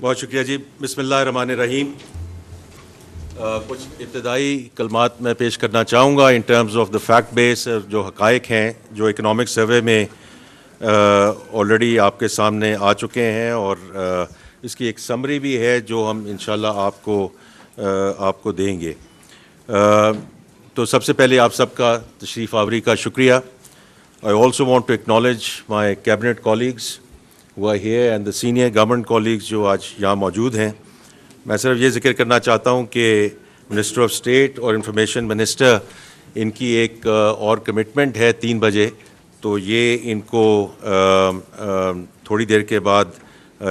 بہت شکریہ جی. بسم اللہ الرحمن الرحیم. کچھ ابتدائی کلمات میں پیش کرنا چاہوں گا in terms of the fact base. جو حقائق ہیں جو اکنامک سروے میں آلریڈی آپ کے سامنے آ چکے ہیں, اور اس کی ایک سمری بھی ہے جو ہم انشاءاللہ آپ کو دیں گے. تو سب سے پہلے آپ سب کا تشریف آوری کا شکریہ. I also want to acknowledge my cabinet colleagues who are here and the senior government colleagues جو آج یہاں موجود ہیں. میں صرف یہ ذکر کرنا چاہتا ہوں کہ منسٹر آف اسٹیٹ اور انفارمیشن منسٹر ان کی ایک اور کمٹمنٹ ہے 3 بجے, تو یہ ان کو تھوڑی دیر کے بعد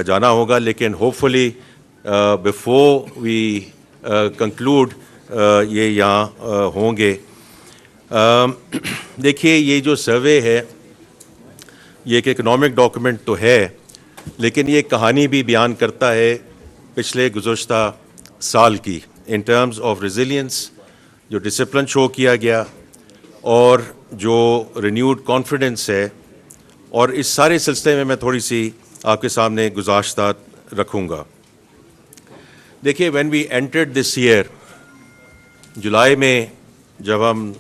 جانا ہوگا, لیکن hopefully before we conclude یہ یہاں ہوں گے. دیکھیے, یہ جو سروے ہے یہ ایک اکنامک ڈاکومنٹ تو ہے, لیکن یہ کہانی بھی بیان کرتا ہے پچھلے گزشتہ سال کی ان ٹرمز آف ریزیلینس, جو ڈسپلن شو کیا گیا اور جو رینیوڈ کانفیڈنس ہے. اور اس سارے سلسلے میں تھوڑی سی آپ کے سامنے گزاشتات رکھوں گا. دیکھیے, when we entered this year, جولائی میں جب ہم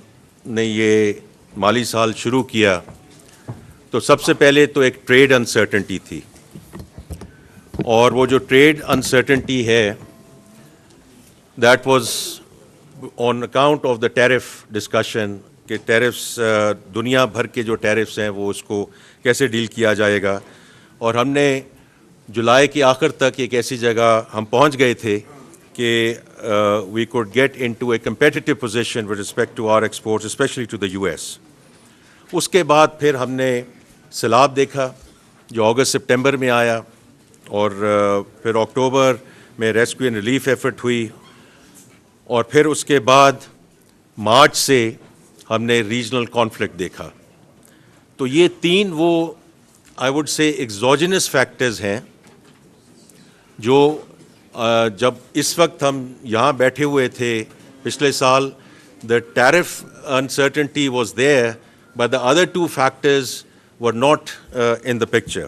نے یہ مالی سال شروع کیا تو سب سے پہلے تو ایک ٹریڈ انسرٹنٹی تھی, اور وہ جو ٹریڈ انسرٹنٹی ہے that was on account of the tariff discussion, کہ ٹیرفس دنیا بھر کے جو ٹیرفس ہیں وہ اس کو کیسے ڈیل کیا جائے گا. اور ہم نے جولائی کے آخر تک ایک ایسی جگہ ہم پہنچ گئے تھے کہ we could get into a competitive position with respect to our exports, especially to the US. اس کے بعد پھر ہم نے سیلاب دیکھا جو اگست سپٹمبر میں آیا, اور پھر اکتوبر میں ریسکیو اینڈ ریلیف ایفرٹ ہوئی, اور پھر اس کے بعد مارچ سے ہم نے ریجنل کانفلکٹ دیکھا. تو یہ 3 وہ I would say exogenous factors ہیں جو جب اس وقت ہم یہاں بیٹھے ہوئے تھے پچھلے سال, the tariff uncertainty was there, but the other 2 factors were not in the picture.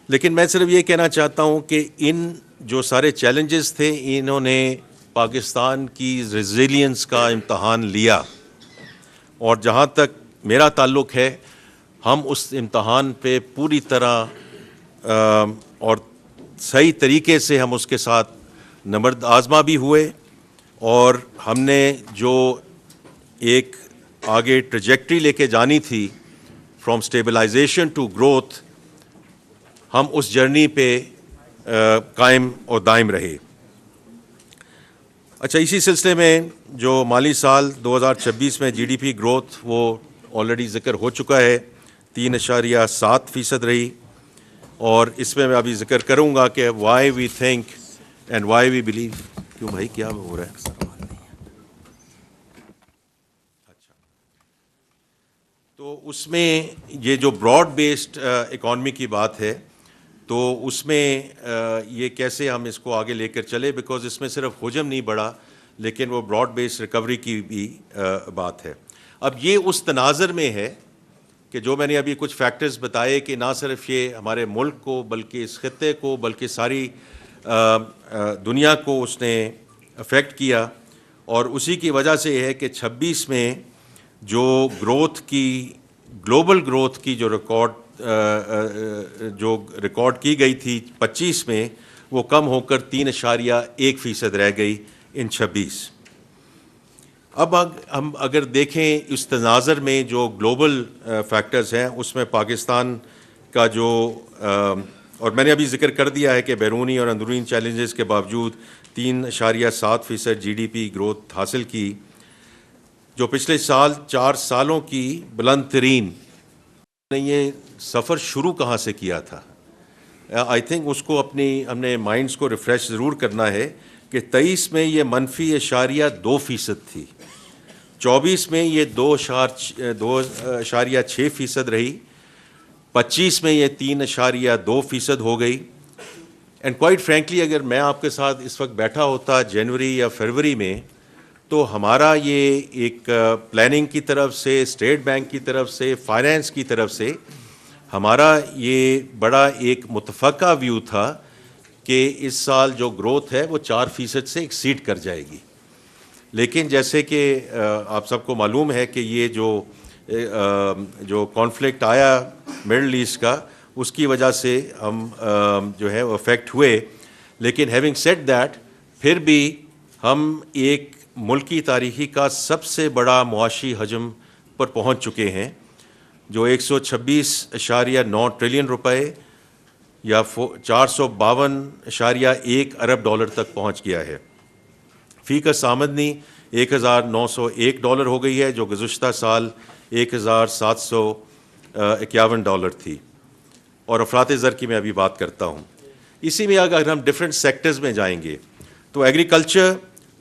لیکن میں صرف یہ کہنا چاہتا ہوں کہ ان جو سارے چیلنجز تھے انہوں نے پاکستان کی ریزیلینس کا امتحان لیا, اور جہاں تک میرا تعلق ہے ہم اس امتحان پہ پوری طرح اور صحیح طریقے سے ہم اس کے ساتھ نبرد آزما بھی ہوئے, اور ہم نے جو ایک آگے ٹریجیکٹری لے کے جانی تھی فرام اسٹیبلائزیشن ٹو گروتھ, ہم اس جرنی پہ قائم اور دائم رہے. اچھا, اسی سلسلے میں جو مالی سال 2026 میں جی ڈی پی گروتھ وہ آلریڈی ذکر ہو چکا ہے, 3.7% رہی, اور اس میں ابھی ذکر کروں گا کہ why we think and why we believe. کیوں بھائی, کیا ہو رہا ہے؟ اچھا, تو اس میں یہ جو براڈ بیسڈ اکانومی کی بات ہے, تو اس میں یہ کیسے ہم اس کو آگے لے کر چلے, بیکاز اس میں صرف حجم نہیں بڑھا لیکن وہ براڈ بیسڈ ریکوری کی بھی بات ہے. اب یہ اس تناظر میں ہے کہ جو میں نے ابھی کچھ فیکٹرز بتائے کہ نہ صرف یہ ہمارے ملک کو بلکہ اس خطے کو بلکہ ساری دنیا کو اس نے افیکٹ کیا, اور اسی کی وجہ سے یہ ہے کہ 26 میں جو گروتھ کی گلوبل گروتھ کی جو ریکارڈ کی گئی تھی 25 میں, وہ کم ہو کر 3.1% رہ گئی ان 26. اب ہم اگر دیکھیں اس تناظر میں جو گلوبل فیکٹرز ہیں اس میں پاکستان کا جو اور میں نے ابھی ذکر کر دیا ہے کہ بیرونی اور اندرونی چیلنجز کے باوجود 3.7% جی ڈی پی گروتھ حاصل کی, جو پچھلے سال 4 سالوں کی بلند ترین. یہ سفر شروع کہاں سے کیا تھا؟ آئی تھنک اس کو ہم نے مائنڈس کو ریفریش ضرور کرنا ہے کہ 23 میں یہ -2.2% تھی, 24 میں یہ 2.6% رہی, 25 میں یہ 3.2% ہو گئی. اینڈ کوائٹ فرینکلی اگر میں آپ کے ساتھ اس وقت بیٹھا ہوتا جنوری یا فروری میں, تو ہمارا یہ ایک پلاننگ کی طرف سے, اسٹیٹ بینک کی طرف سے, فائنینس کی طرف سے ہمارا یہ بڑا ایک متفقہ ویو تھا کہ اس سال جو گروتھ ہے وہ 4% سے ایکسیڈ کر جائے گی. لیکن جیسے کہ آپ سب کو معلوم ہے کہ یہ جو کانفلکٹ آیا مڈل ایسٹ کا, اس کی وجہ سے ہم جو ہے وہ افیکٹ ہوئے. لیکن ہیونگ سیڈ دیٹ, پھر بھی ہم ایک ملکی تاریخی کا سب سے بڑا معاشی حجم پر پہنچ چکے ہیں, جو 126.9 ٹریلین روپے یا 452.1 ارب ڈالر تک پہنچ گیا ہے. فی کس آمدنی $1,901 ہو گئی ہے, جو گزشتہ سال $1,751 تھی. اور افراط زر کی میں ابھی بات کرتا ہوں. اسی میں اگر ہم ڈفرینٹ سیکٹرز میں جائیں گے تو ایگریکلچر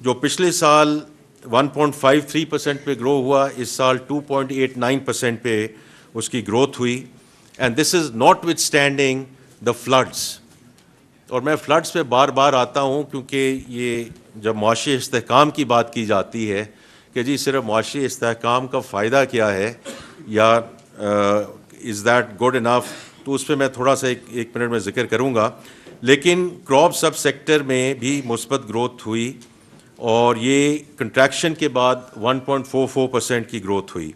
جو پچھلے سال 1.53% پہ گرو ہوا, اس سال 2.89% پہ اس کی گروتھ ہوئی. And this is not with standing the floods. اور میں فلڈس پہ بار بار آتا ہوں کیونکہ یہ جب معاشی استحکام کی بات کی جاتی ہے کہ جی صرف معاشی استحکام کا فائدہ کیا ہے یا از دیٹ گڈ انف, تو اس پہ میں تھوڑا سا ایک منٹ میں ذکر کروں گا. لیکن کراپ سب سیکٹر میں بھی مثبت گروتھ ہوئی, اور یہ کنٹریکشن کے بعد 1.44% کی گروتھ ہوئی.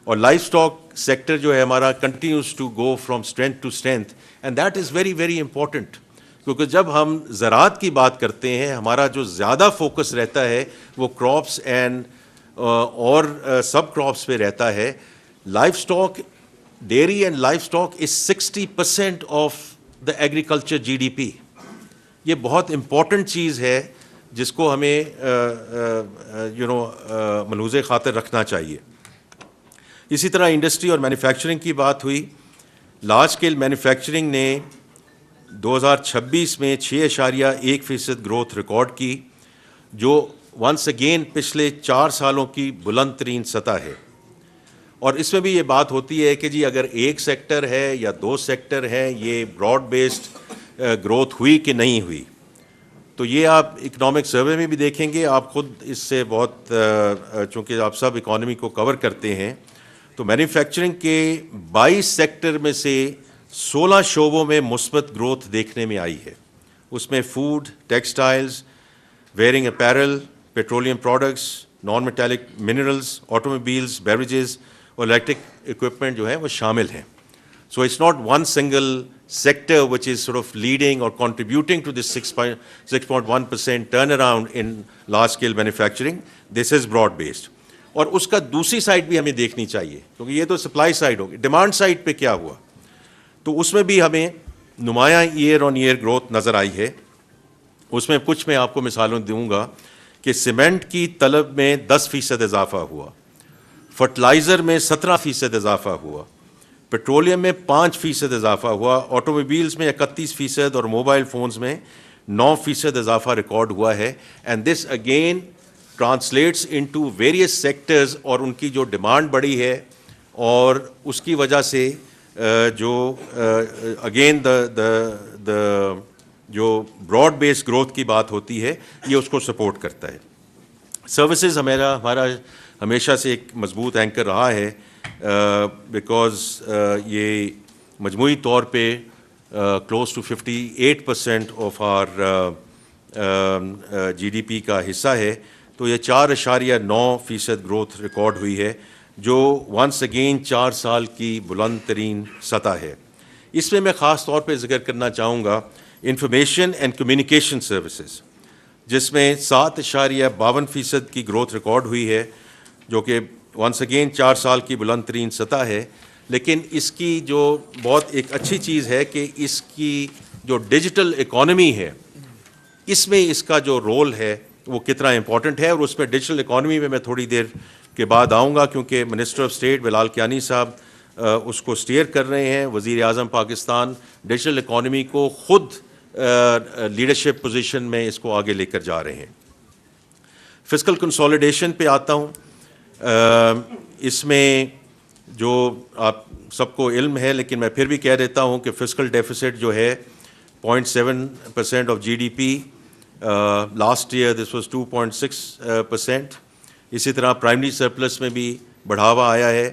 اور لائف اسٹاک سیکٹر جو ہے ہمارا continues to go from strength to strength, and that is very very important. کیونکہ جب ہم زراعت کی بات کرتے ہیں, ہمارا جو زیادہ فوکس رہتا ہے وہ کراپس اینڈ اور سب کراپس پہ رہتا ہے. Life stock, dairy and life stock is 60% of the agriculture GDP. یہ بہت امپورٹنٹ چیز ہے جس کو ہمیں ملحوظ خاطر رکھنا چاہیے. اسی طرح انڈسٹری اور مینوفیکچرنگ کی بات ہوئی. لارج اسکیل مینوفیکچرنگ نے 2026 میں 6.1% گروتھ ریکارڈ کی, جو ونس اگین پچھلے 4 سالوں کی بلند ترین سطح ہے. اور اس میں بھی یہ بات ہوتی ہے کہ جی اگر ایک سیکٹر ہے یا 2 سیکٹر ہیں, یہ براڈ بیسڈ گروتھ ہوئی کہ نہیں ہوئی. تو یہ آپ اکنامک سروے میں بھی دیکھیں گے, آپ خود اس سے بہت چونکہ آپ سب اکانومی کو کور کرتے ہیں, تو مینوفیکچرنگ کے 22 سیکٹر میں سے 16 شعبوں میں مثبت گروتھ دیکھنے میں آئی ہے. اس میں food, textiles, wearing apparel, petroleum products, non metallic minerals, automobiles, beverages اور الیکٹرک اکوپمنٹ جو ہیں وہ شامل ہیں. So it's not one single sector which is sort of leading or contributing to this 6.1% turnaround in large-scale manufacturing. This is broad-based. اور اس کا دوسری side بھی ہمیں دیکھنی چاہیے, کیونکہ یہ تو سپلائی سائڈ ہوگی. ڈیمانڈ سائڈ پہ کیا ہوا, تو اس میں بھی ہمیں نمایاں ایئر آن ایئر گروتھ نظر آئی ہے. اس میں کچھ میں آپ کو مثالوں دوں گا کہ سیمنٹ کی طلب میں 10% اضافہ ہوا, فرٹیلائزر میں 17% اضافہ ہوا, پیٹرولیم میں 5% اضافہ ہوا, آٹوموبائلز میں 31% اور موبائل فونز میں 9% اضافہ ریکارڈ ہوا ہے. And this again translates into various sectors, اور ان کی جو ڈیمانڈ بڑھی ہے اور اس کی وجہ سے جو اگین جو براڈ بیس گروتھ کی بات ہوتی ہے یہ اس کو سپورٹ کرتا ہے. سروسز ہمارا ہمیشہ سے ایک مضبوط اینکر رہا ہے, بیکاز یہ مجموعی طور پہ close to 58% of our GDP کا حصہ ہے. تو یہ 4.9% گروتھ ریکارڈ ہوئی ہے, جو ونس اگین 4 سال کی بلند ترین سطح ہے. اس میں خاص طور پہ ذکر کرنا چاہوں گا انفارمیشن اینڈ کمیونیکیشن سروسز, جس میں 7.52% کی گروتھ ریکارڈ ہوئی ہے, جو کہ ونس اگین 4 سال کی بلند ترین سطح ہے. لیکن اس کی جو بہت ایک اچھی چیز ہے کہ اس کی جو ڈیجیٹل اکانومی ہے, اس میں اس کا جو رول ہے وہ کتنا امپورٹنٹ ہے. اور اس میں ڈیجیٹل اکانومی میں تھوڑی دیر کے بعد آؤں گا, کیونکہ منسٹر آف اسٹیٹ بلال کیانی صاحب اس کو اسٹیئر کر رہے ہیں. وزیر اعظم پاکستان ڈیجیٹل اکانومی کو خود لیڈرشپ پوزیشن میں اس کو آگے لے کر جا رہے ہیں. فسکل کنسولیڈیشن پہ آتا ہوں. اس میں جو آپ سب کو علم ہے, لیکن میں پھر بھی کہہ دیتا ہوں کہ فسکل ڈیفیسٹ جو ہے 0.7% of GDP, last year this was 2.6%. اسی طرح پرائمری سرپلس میں بھی بڑھاوا آیا ہے.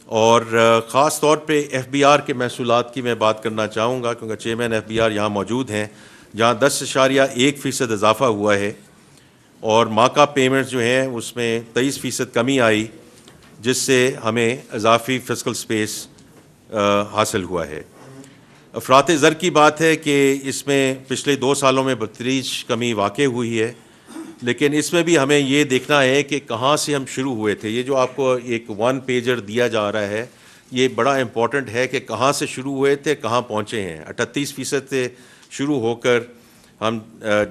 اور خاص طور پہ FBR کے محصولات کی میں بات کرنا چاہوں گا, کیونکہ چیئرمین FBR یہاں موجود ہیں. جہاں 10.1% اضافہ ہوا ہے، اور ماکا پیمنٹس جو ہیں اس میں 23% کمی آئی، جس سے ہمیں اضافی فسکل سپیس حاصل ہوا ہے۔ افراط زر کی بات ہے کہ اس میں پچھلے 2 سالوں میں بتدریج کمی واقع ہوئی ہے، لیکن اس میں بھی ہمیں یہ دیکھنا ہے کہ کہاں سے ہم شروع ہوئے تھے۔ یہ جو آپ کو ایک 1 پیجر دیا جا رہا ہے، یہ بڑا امپورٹنٹ ہے کہ کہاں سے شروع ہوئے تھے، کہاں پہنچے ہیں۔ 38% سے شروع ہو کر ہم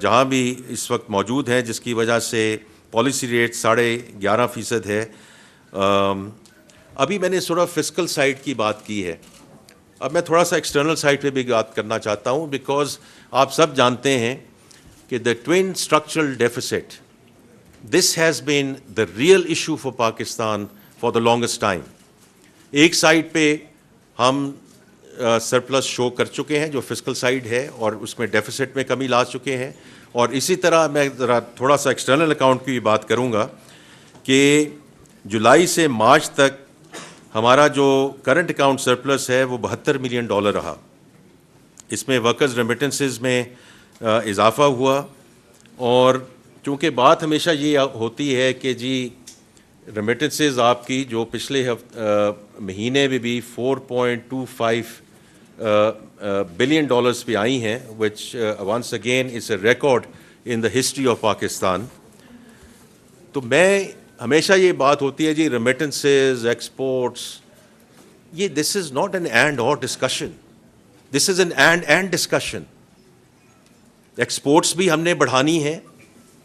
جہاں بھی اس وقت موجود ہیں، جس کی وجہ سے پالیسی ریٹ 11.5% ہے۔ ابھی میں نے فسکل سائڈ کی بات کی ہے، اب میں تھوڑا سا ایکسٹرنل سائڈ پہ بھی بات کرنا چاہتا ہوں، بیکاز آپ سب جانتے ہیں کہ the twin structural deficit, this has been the real issue for Pakistan for the longest time. ایک سائڈ پہ ہم سرپلس شو کر چکے ہیں جو فسکل سائڈ ہے، اور اس میں ڈیفیسٹ میں کمی لا چکے ہیں، اور اسی طرح میں ذرا تھوڑا سا ایکسٹرنل اکاؤنٹ کی بھی بات کروں گا کہ جولائی سے مارچ تک ہمارا جو کرنٹ اکاؤنٹ سرپلس ہے وہ $72 ملین رہا۔ اس میں ورکرز ریمیٹنسز میں اضافہ ہوا، اور چونکہ بات ہمیشہ یہ ہوتی ہے کہ جی ریمیٹنسز آپ کی جو پچھلے مہینے میں بھی $4.25 بلین پہ آئی ہیں، which once again is a record in the history of Pakistan. تو میں ہمیشہ یہ بات ہوتی ہے جی ریمیٹنسز، ایکسپورٹس، یہ this is not an and اور discussion, this is an and discussion. Exports بھی ہم نے بڑھانی ہے،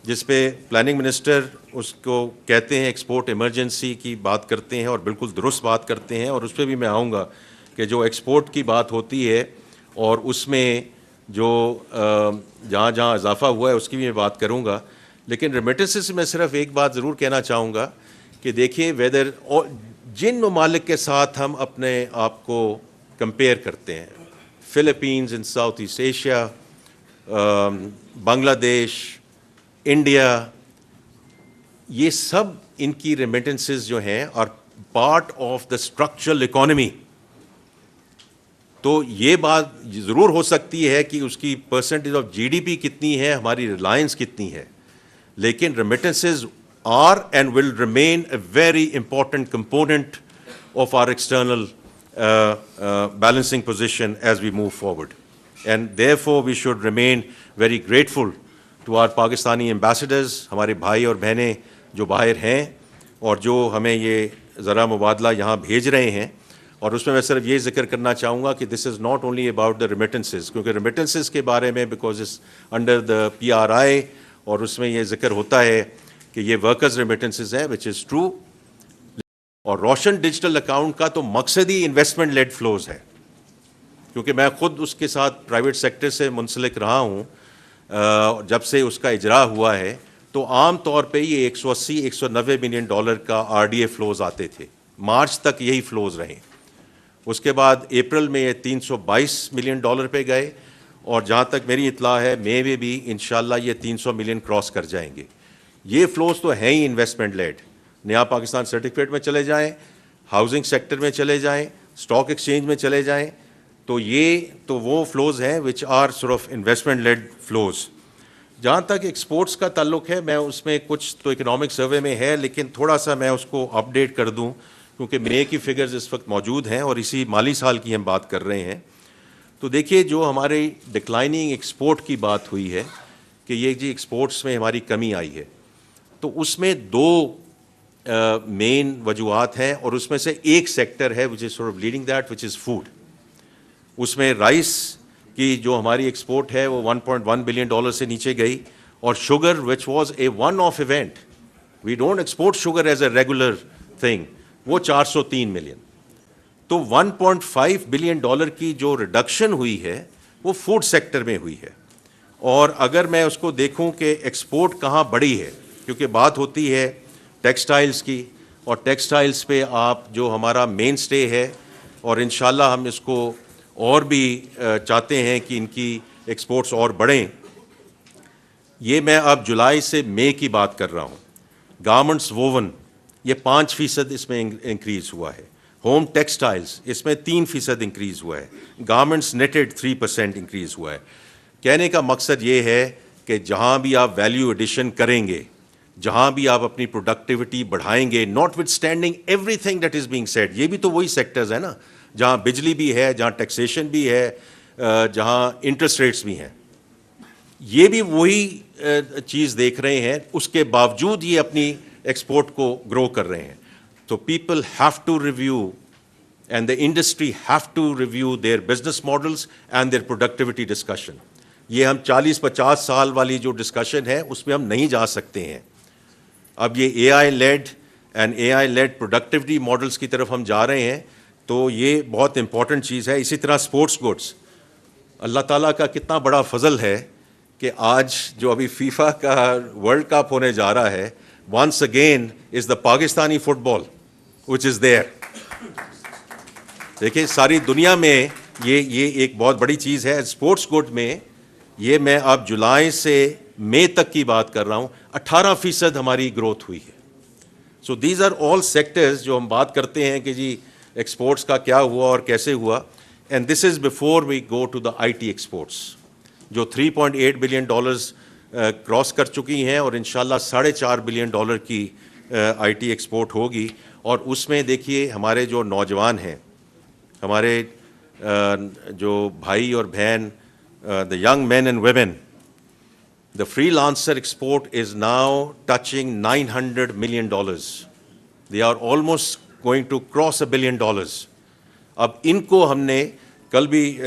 جس پہ پلاننگ منسٹر اس کو کہتے ہیں ایکسپورٹ ایمرجنسی کی بات کرتے ہیں، اور بالکل درست بات کرتے ہیں، اور اس پہ بھی میں آؤں گا کہ جو ایکسپورٹ کی بات ہوتی ہے اور اس میں جو جہاں جہاں اضافہ ہوا ہے اس کی بھی میں بات کروں گا۔ لیکن ریمیٹنسز سے میں صرف ایک بات ضرور کہنا چاہوں گا کہ دیکھیے ویدر جن ممالک کے ساتھ ہم اپنے آپ کو کمپیئر کرتے ہیں، فلپینز ان ساؤتھ ایسٹ ایشیا، بنگلہ دیش، انڈیا، یہ سب ان کی ریمیٹنسز جو ہیں اور part of the structural economy. تو یہ بات ضرور ہو سکتی ہے کہ اس کی percentage of G D P کتنی ہے، ہماری ریلائنس کتنی ہے، لیکن remittances are and will remain a very important component of our external balancing position as we move forward, and therefore we should remain very grateful to our Pakistani ambassadors, ہمارے بھائی اور بہنیں جو باہر ہیں اور جو ہمیں یہ زرعہ مبادلہ یہاں بھیج رہے ہیں۔ اور اس میں صرف یہ ذکر کرنا چاہوں گا کہ this is not only about the remittances, کیونکہ ریمیٹنسز کے بارے میں بیکاز اس انڈر دا PRI، اور اس میں یہ ذکر ہوتا ہے کہ یہ ورکرز ریمیٹنسز ہیں، وچ از ٹرو۔ اور روشن ڈیجیٹل اکاؤنٹ کا تو مقصد ہی انویسٹمنٹ لیڈ فلوز ہے، کیونکہ میں خود اس کے ساتھ پرائیویٹ سیکٹر سے منسلک رہا ہوں جب سے اس کا اجرا ہوا ہے، تو عام طور پہ یہ $180-190 ملین کا RDA فلوز آتے تھے، مارچ تک یہی فلوز رہے۔ اس کے بعد اپریل میں یہ $322 ملین پہ گئے، اور جہاں تک میری اطلاع ہے مئی میں بھی انشاءاللہ یہ 300 ملین کراس کر جائیں گے۔ یہ فلوز تو ہیں ہی انویسٹمنٹ لیڈ، نیا پاکستان سرٹیفکیٹ میں چلے جائیں، ہاؤسنگ سیکٹر میں چلے جائیں، اسٹاک ایکسچینج میں چلے جائیں، تو یہ تو وہ فلوز ہیں which are sort of investment led flows. جہاں تک ایکسپورٹس کا تعلق ہے، میں اس میں کچھ تو اکنامک سروے میں ہے، لیکن تھوڑا سا میں اس کو اپ ڈیٹ کر دوں، کیونکہ مئی کی فگرز اس وقت موجود ہیں اور اسی مالی سال کی ہم بات کر رہے ہیں۔ تو دیکھیے جو ہمارے ڈکلائننگ ایکسپورٹ کی بات ہوئی ہے کہ یہ جی ایکسپورٹس میں ہماری کمی آئی ہے، تو اس میں 2 مین وجوہات ہیں، اور اس میں سے ایک سیکٹر ہے which is sort of leading that, which is food. اس میں رائس کی جو ہماری ایکسپورٹ ہے وہ $1.1 بلین سے نیچے گئی، اور sugar which was a one off event, we don't export sugar as a regular thing, وہ 403 ملین۔ تو $1.5 بلین کی جو ریڈکشن ہوئی ہے وہ فوڈ سیکٹر میں ہوئی ہے۔ اور اگر میں اس کو دیکھوں کہ ایکسپورٹ کہاں بڑھی ہے، کیونکہ بات ہوتی ہے ٹیکسٹائلز کی، اور ٹیکسٹائلز پہ آپ جو ہمارا مین سٹے ہے، اور انشاءاللہ ہم اس کو اور بھی چاہتے ہیں کہ ان کی ایکسپورٹس اور بڑھیں۔ یہ میں اب جولائی سے مئی کی بات کر رہا ہوں۔ گارمنٹس ووون یہ 5% اس میں انکریز ہوا ہے، ہوم ٹیکسٹائلز اس میں 3% انکریز ہوا ہے، گارمنٹس نیٹڈ 3% انکریز ہوا ہے، کہنے کا مقصد یہ ہے کہ جہاں بھی آپ ویلیو ایڈیشن کریں گے, جہاں بھی آپ اپنی پروڈکٹیوٹی بڑھائیں گے, not with standing every thing that is being said, یہ بھی تو وہی سیکٹرز ہیں نا جہاں بجلی بھی ہے, جہاں ٹیکسیشن بھی ہے, جہاں انٹرسٹ ریٹس بھی ہیں, یہ بھی وہی چیز دیکھ رہے ہیں, اس کے باوجود یہ اپنی ایکسپورٹ کو گرو کر رہے ہیں. تو people have to review and the industry have to review their business models and their productivity discussion. یہ ہم 40-50 سال والی جو ڈسکشن ہے اس میں ہم نہیں جا سکتے ہیں. اب یہ اے آئی لیڈ پروڈکٹیوٹی ماڈلس کی طرف ہم جا رہے ہیں, تو یہ بہت امپورٹنٹ چیز ہے. اسی طرح اسپورٹس گڈس, اللہ تعالیٰ کا کتنا بڑا فضل ہے کہ آج جو ابھی فیفا کا ورلڈ کپ ہونے جا رہا ہے, once again is the Pakistani football which is there. دیکھیں ساری دنیا میں یہ ایک بہت بڑی چیز ہے. اسپورٹس گڈ میں یہ میں اب جولائی سے مئی تک کی بات کر رہا ہوں, 18% ہماری گروتھ ہوئی ہے. So these are all sectors جو ہم بات کرتے ہیں کہ جی ایکسپورٹس کا کیا ہوا اور کیسے ہوا, and this is before we go to the I T exports جو $3.8 بلین کراس کر چکی ہیں, اور انشاءاللہ $4.5 بلین کی آئی ٹی ایکسپورٹ ہوگی. اور اس میں دیکھیے ہمارے جو نوجوان ہیں, ہمارے جو بھائی اور بہن, the young men and women, the freelancer export is now touching $900 million. They are almost going to cross $1 billion. اب ان کو ہم نے کل بھی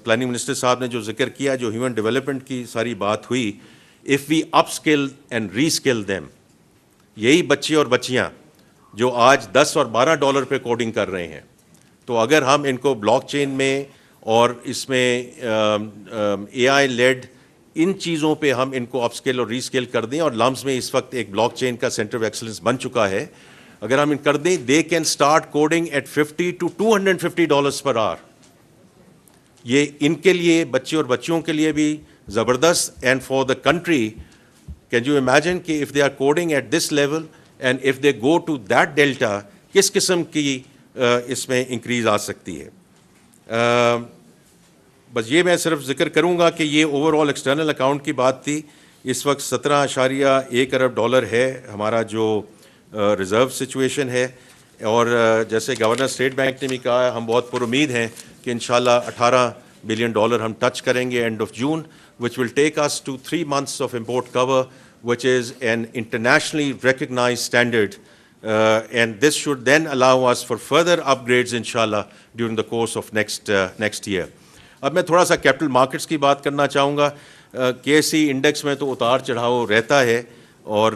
پلاننگ منسٹر صاحب نے جو ذکر کیا, جو ہیومن ڈیولپمنٹ کی ساری بات ہوئی, if we upskill and reskill them, یہی بچے اور بچیاں جو آج $10 اور $12 پہ کوڈنگ کر رہے ہیں, تو اگر ہم ان کو بلاک چین میں اور اس میں اے آئی لیڈ ان چیزوں پہ ہم ان کو اپ اسکل اور ری اسکل کر دیں, اور لمس میں اس وقت ایک بلاک چین کا سینٹر آف ایکسلنس بن چکا ہے, اگر ہم ان کر دیں, they can start coding at $50 to $250 per hour. یہ ان کے لیے, بچے اور بچیوں کے لیے بھی زبردست, and for the country can you imagine کہ if they are coding at this level and if they go to that delta, کس قسم کی اس میں انکریز آ سکتی ہے. بس یہ میں صرف ذکر کروں گا کہ یہ اوور آل ایکسٹرنل اکاؤنٹ کی بات تھی. اس وقت $17.1 ارب ہے ہمارا جو ریزرو سچویشن ہے, اور جیسے گورنر اسٹیٹ بینک نے بھی کہا, ہم بہت پر امید ہیں کہ انشاءاللہ $18 بلین ہم ٹچ کریں گے end of June, which will take us to 3 months of import cover, which is an internationally recognized standard, and this should then allow us for further upgrades inshallah during the course of next year. اب میں تھوڑا سا capital markets کی بات کرنا چاہوں گا. کے سی index میں تو اتار چڑھاؤ رہتا ہے, اور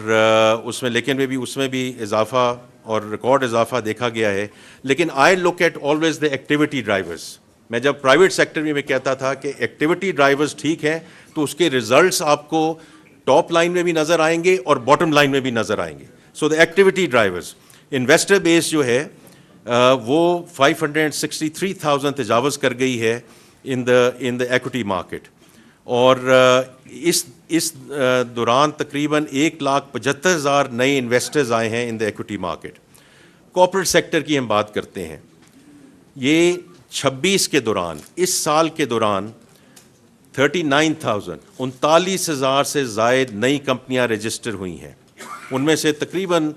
اس میں لیکن اس میں بھی اضافہ اور ریکارڈ اضافہ دیکھا گیا ہے. لیکن I look at always the activity drivers. میں جب پرائیویٹ سیکٹر میں کہتا تھا کہ ایکٹیویٹی ڈرائیورز ٹھیک ہیں, تو اس کے ریزلٹس آپ کو ٹاپ لائن میں بھی نظر آئیں گے اور باٹم لائن میں بھی نظر آئیں گے. سو دا ایکٹیویٹی ڈرائیورز, انویسٹر بیس جو ہے وہ 563,000 تجاوز کر گئی ہے ان دا ایکوٹی مارکیٹ, اور اس دوران تقریباً 1,75,000 نئے انویسٹرز آئے ہیں ان دا ایکوٹی مارکیٹ. کارپوریٹ سیکٹر کی ہم بات کرتے ہیں, یہ 26 کے دوران, اس سال کے دوران 39,000 سے زائد نئی کمپنیاں رجسٹر ہوئی ہیں. ان میں سے تقریباً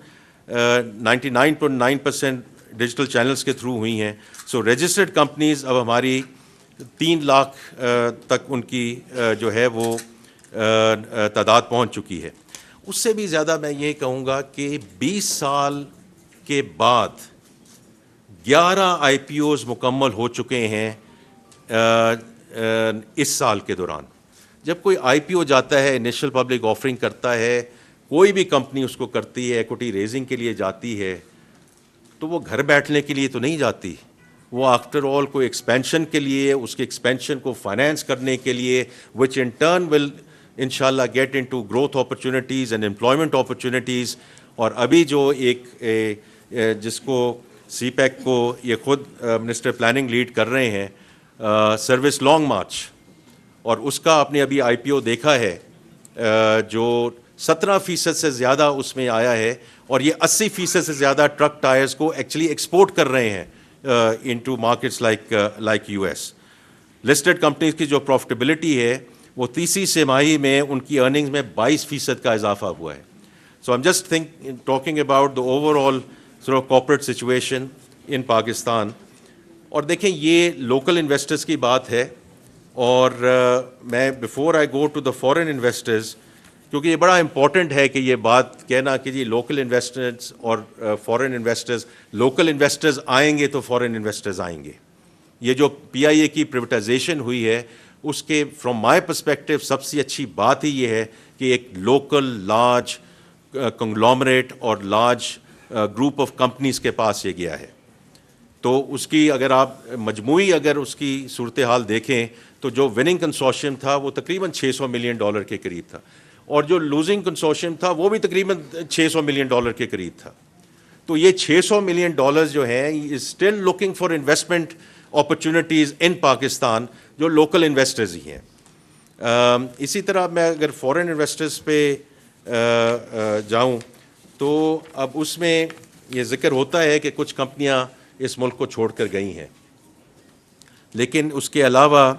99.9% ڈیجیٹل چینلز کے تھرو ہوئی ہیں. سو رجسٹرڈ کمپنیز اب ہماری 3 لاکھ تک ان کی جو ہے وہ تعداد پہنچ چکی ہے. اس سے بھی زیادہ میں یہ کہوں گا کہ 20 سال کے بعد 11 آئی پی اوز مکمل ہو چکے ہیں اس سال کے دوران. جب کوئی آئی پی او جاتا ہے, انیشل پبلک آفرنگ کرتا ہے, کوئی بھی کمپنی اس کو کرتی ہے, ایکوٹی ریزنگ کے لیے جاتی ہے, تو وہ گھر بیٹھنے کے لیے تو نہیں جاتی. وہ آفٹر آل کوئی ایکسپینشن کے لیے, اس کے ایکسپینشن کو فائنینس کرنے کے لیے, وچ ان ٹرن ول انشاءاللہ get into growth opportunities and employment opportunities. اور ابھی جو ایک جس کو سی پیک کو یہ خود منسٹر پلاننگ لیڈ کر رہے ہیں, سروس لانگ مارچ, اور اس کا آپ نے ابھی آئی پی او دیکھا ہے جو 17% سے زیادہ اس میں آیا ہے, اور یہ 80% سے زیادہ ٹرک ٹائرز کو ایکچولی ایکسپورٹ کر رہے ہیں into markets like US. Listed companies کی جو پروفٹیبلٹی ہے وہ تیسری سہ-ماہی میں ان کی ارننگز میں 22% کا اضافہ ہوا ہے. سو I'm just talking about the overall sort of corporate situation in Pakistan. اور دیکھیں یہ لوکل انویسٹرز کی بات ہے, اور میں before I go to the foreign investors, کیونکہ یہ بڑا امپورٹنٹ ہے کہ یہ بات کہنا کہ جی لوکل انویسٹرز اور فورن انویسٹرز, لوکل انویسٹرز آئیں گے تو فورن انویسٹرز آئیں گے. یہ جو پی آئی اے کی پریویٹائزیشن ہوئی ہے اس کے فرام مائی پرسپیکٹو سب سے اچھی بات ہی یہ ہے کہ ایک لوکل لارج کنگلومریٹ اور لارج گروپ آف کمپنیز کے پاس یہ گیا ہے. تو اس کی اگر آپ مجموعی اگر اس کی صورتحال دیکھیں تو جو وننگ کنسورشیم تھا وہ تقریباً $600 ملین کے قریب تھا, اور جو لوزنگ کنسورشیم تھا وہ بھی تقریباً $600 ملین کے قریب تھا. تو یہ $600 ملین جو ہیں is still looking for investment opportunities in Pakistan, جو لوکل انویسٹرز ہی ہیں. اسی طرح میں اگر فورن انویسٹرز پہ جاؤں تو اب اس میں یہ ذکر ہوتا ہے کہ کچھ کمپنیاں اس ملک کو چھوڑ کر گئی ہیں, لیکن اس کے علاوہ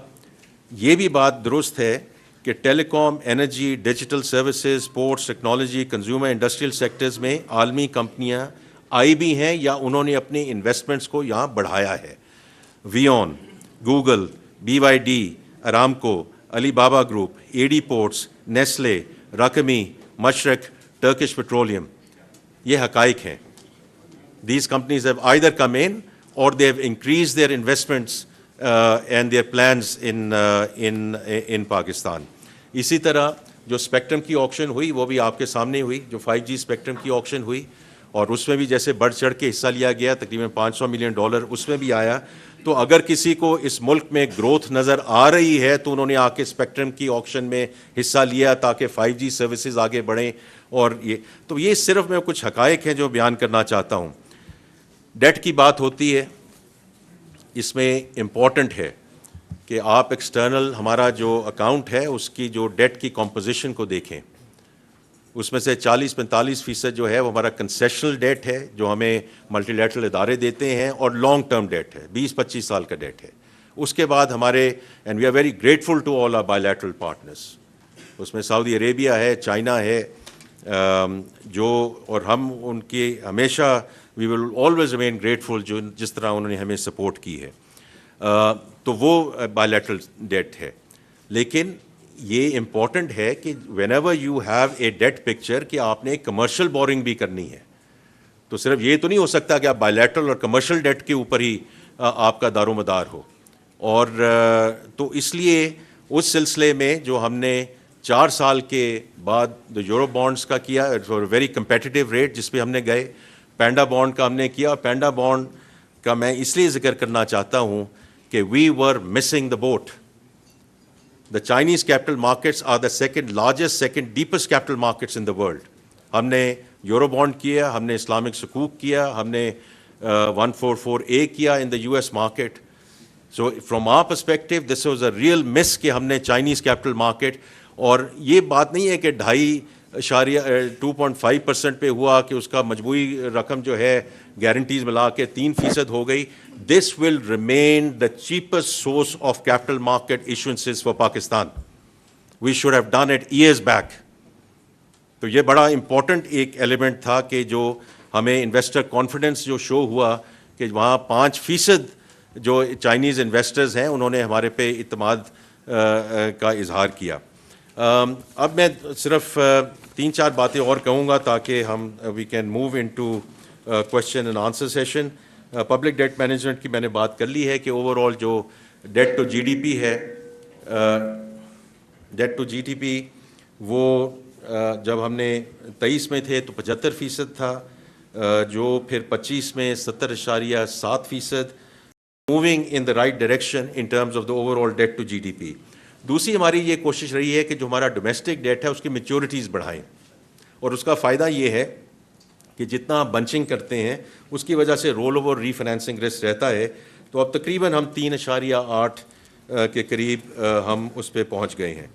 یہ بھی بات درست ہے کہ telecom, energy, digital services, sports, technology, consumer industrial sectors میں عالمی کمپنیاں آئی بھی ہیں یا انہوں نے اپنی انویسٹمنٹس کو یہاں بڑھایا ہے. ویون, گوگل, BYD, ارامکو, علی بابا گروپ, ایڈی پورٹس, نیسلے, رقمی, مشرق, ٹرکش پیٹرولیم, یہ حقائق ہیں. These companies have either come in or they have increased their investments and their plans in Pakistan. اسی طرح جو اسپیکٹرم کی آکشن ہوئی وہ بھی آپ کے سامنے ہوئی, جو 5G اسپیکٹرم کی آکشن ہوئی, اور اس میں بھی جیسے بڑھ چڑھ کے حصہ لیا گیا, تقریباً $500 ملین اس میں بھی آیا. تو اگر کسی کو اس ملک میں گروتھ نظر آ رہی ہے تو انہوں نے آ کے اسپیکٹرم کی آکشن میں حصہ لیا تاکہ 5G سروسز آگے بڑھیں. اور یہ صرف میں کچھ حقائق ہیں جو بیان کرنا چاہتا ہوں. ڈیٹ کی بات ہوتی ہے, اس میں امپورٹنٹ ہے کہ آپ ایکسٹرنل ہمارا جو اکاؤنٹ ہے اس کی جو ڈیٹ کی کمپوزیشن کو دیکھیں. اس میں سے 40-45% جو ہے وہ ہمارا کنسیشنل ڈیٹ ہے جو ہمیں ملٹی لیٹرل ادارے دیتے ہیں, اور لانگ ٹرم ڈیٹ ہے, 20-25 سال کا ڈیٹ ہے. اس کے بعد ہمارے and we are very grateful to all our bilateral partners, اس میں سعودی عربیہ ہے, چائنا ہے, جو اور ہم ان کی ہمیشہ وی ول آلویز ریمین گریٹفل جس طرح انہوں نے ہمیں سپورٹ کی ہے. تو وہ بائی لیٹرل ڈیٹ ہے. لیکن یہ امپورٹنٹ ہے کہ whenever you have a debt picture کہ آپ نے کمرشل بورنگ بھی کرنی ہے. تو صرف یہ تو نہیں ہو سکتا کہ آپ بائی لیٹرل اور کمرشل ڈیٹ کے اوپر ہی آپ کا دار و مدار ہو. اور تو اس لیے اس سلسلے میں جو ہم نے 4 سال کے بعد جو یورو بانڈس کا کیا فار ویری کمپیٹیٹیو ریٹ جس پہ ہم نے گئے, پینڈا بانڈ کا ہم نے کیا. پینڈا بانڈ کا میں اس لیے ذکر کرنا چاہتا ہوں کہ we were missing the boat. The Chinese capital markets are the second largest, second deepest capital markets in the world. ہم نے یورو بانڈ کیا, ہم نے اسلامک سکوک کیا, ہم نے 144A کیا in the US market. So from our perspective, this was a real miss کہ ہم نے چائنیز کیپٹل مارکیٹ, اور یہ بات نہیں ہے کہ 2.5% پہ ہوا کہ اس کا مجموعی رقم جو ہے گارنٹیز ملا کے 3% ہو گئی. This will remain the cheapest source of capital market issuances for Pakistan. We should have done it years back. تو یہ بڑا امپورٹنٹ ایک ایلیمنٹ تھا کہ جو ہمیں انویسٹر کانفیڈنس جو شو ہوا کہ وہاں 5% جو چائنیز انویسٹرز ہیں انہوں نے ہمارے پہ اعتماد کا اظہار کیا. اب میں صرف 3-4 باتیں اور کہوں گا تاکہ ہم we can move into question and answer session. Public debt management کی میں نے بات کر لی ہے کہ اوور آل جو debt to G D P ہے, debt to G D P وہ جب ہم نے 23 میں تھے تو 75% تھا, جو پھر 25 میں 70.7%, moving in the right direction in terms of the overall debt to G D P. دوسری ہماری یہ کوشش رہی ہے کہ جو ہمارا ڈومیسٹک ڈیٹ ہے اس کی میچورٹیز بڑھائیں, اور اس کا فائدہ یہ ہے کہ جتنا بنچنگ کرتے ہیں اس کی وجہ سے رول اوور ری فائنینسنگ رسک رہتا ہے. تو اب تقریباً ہم 3.8 کے قریب ہم اس پہ پہنچ گئے ہیں.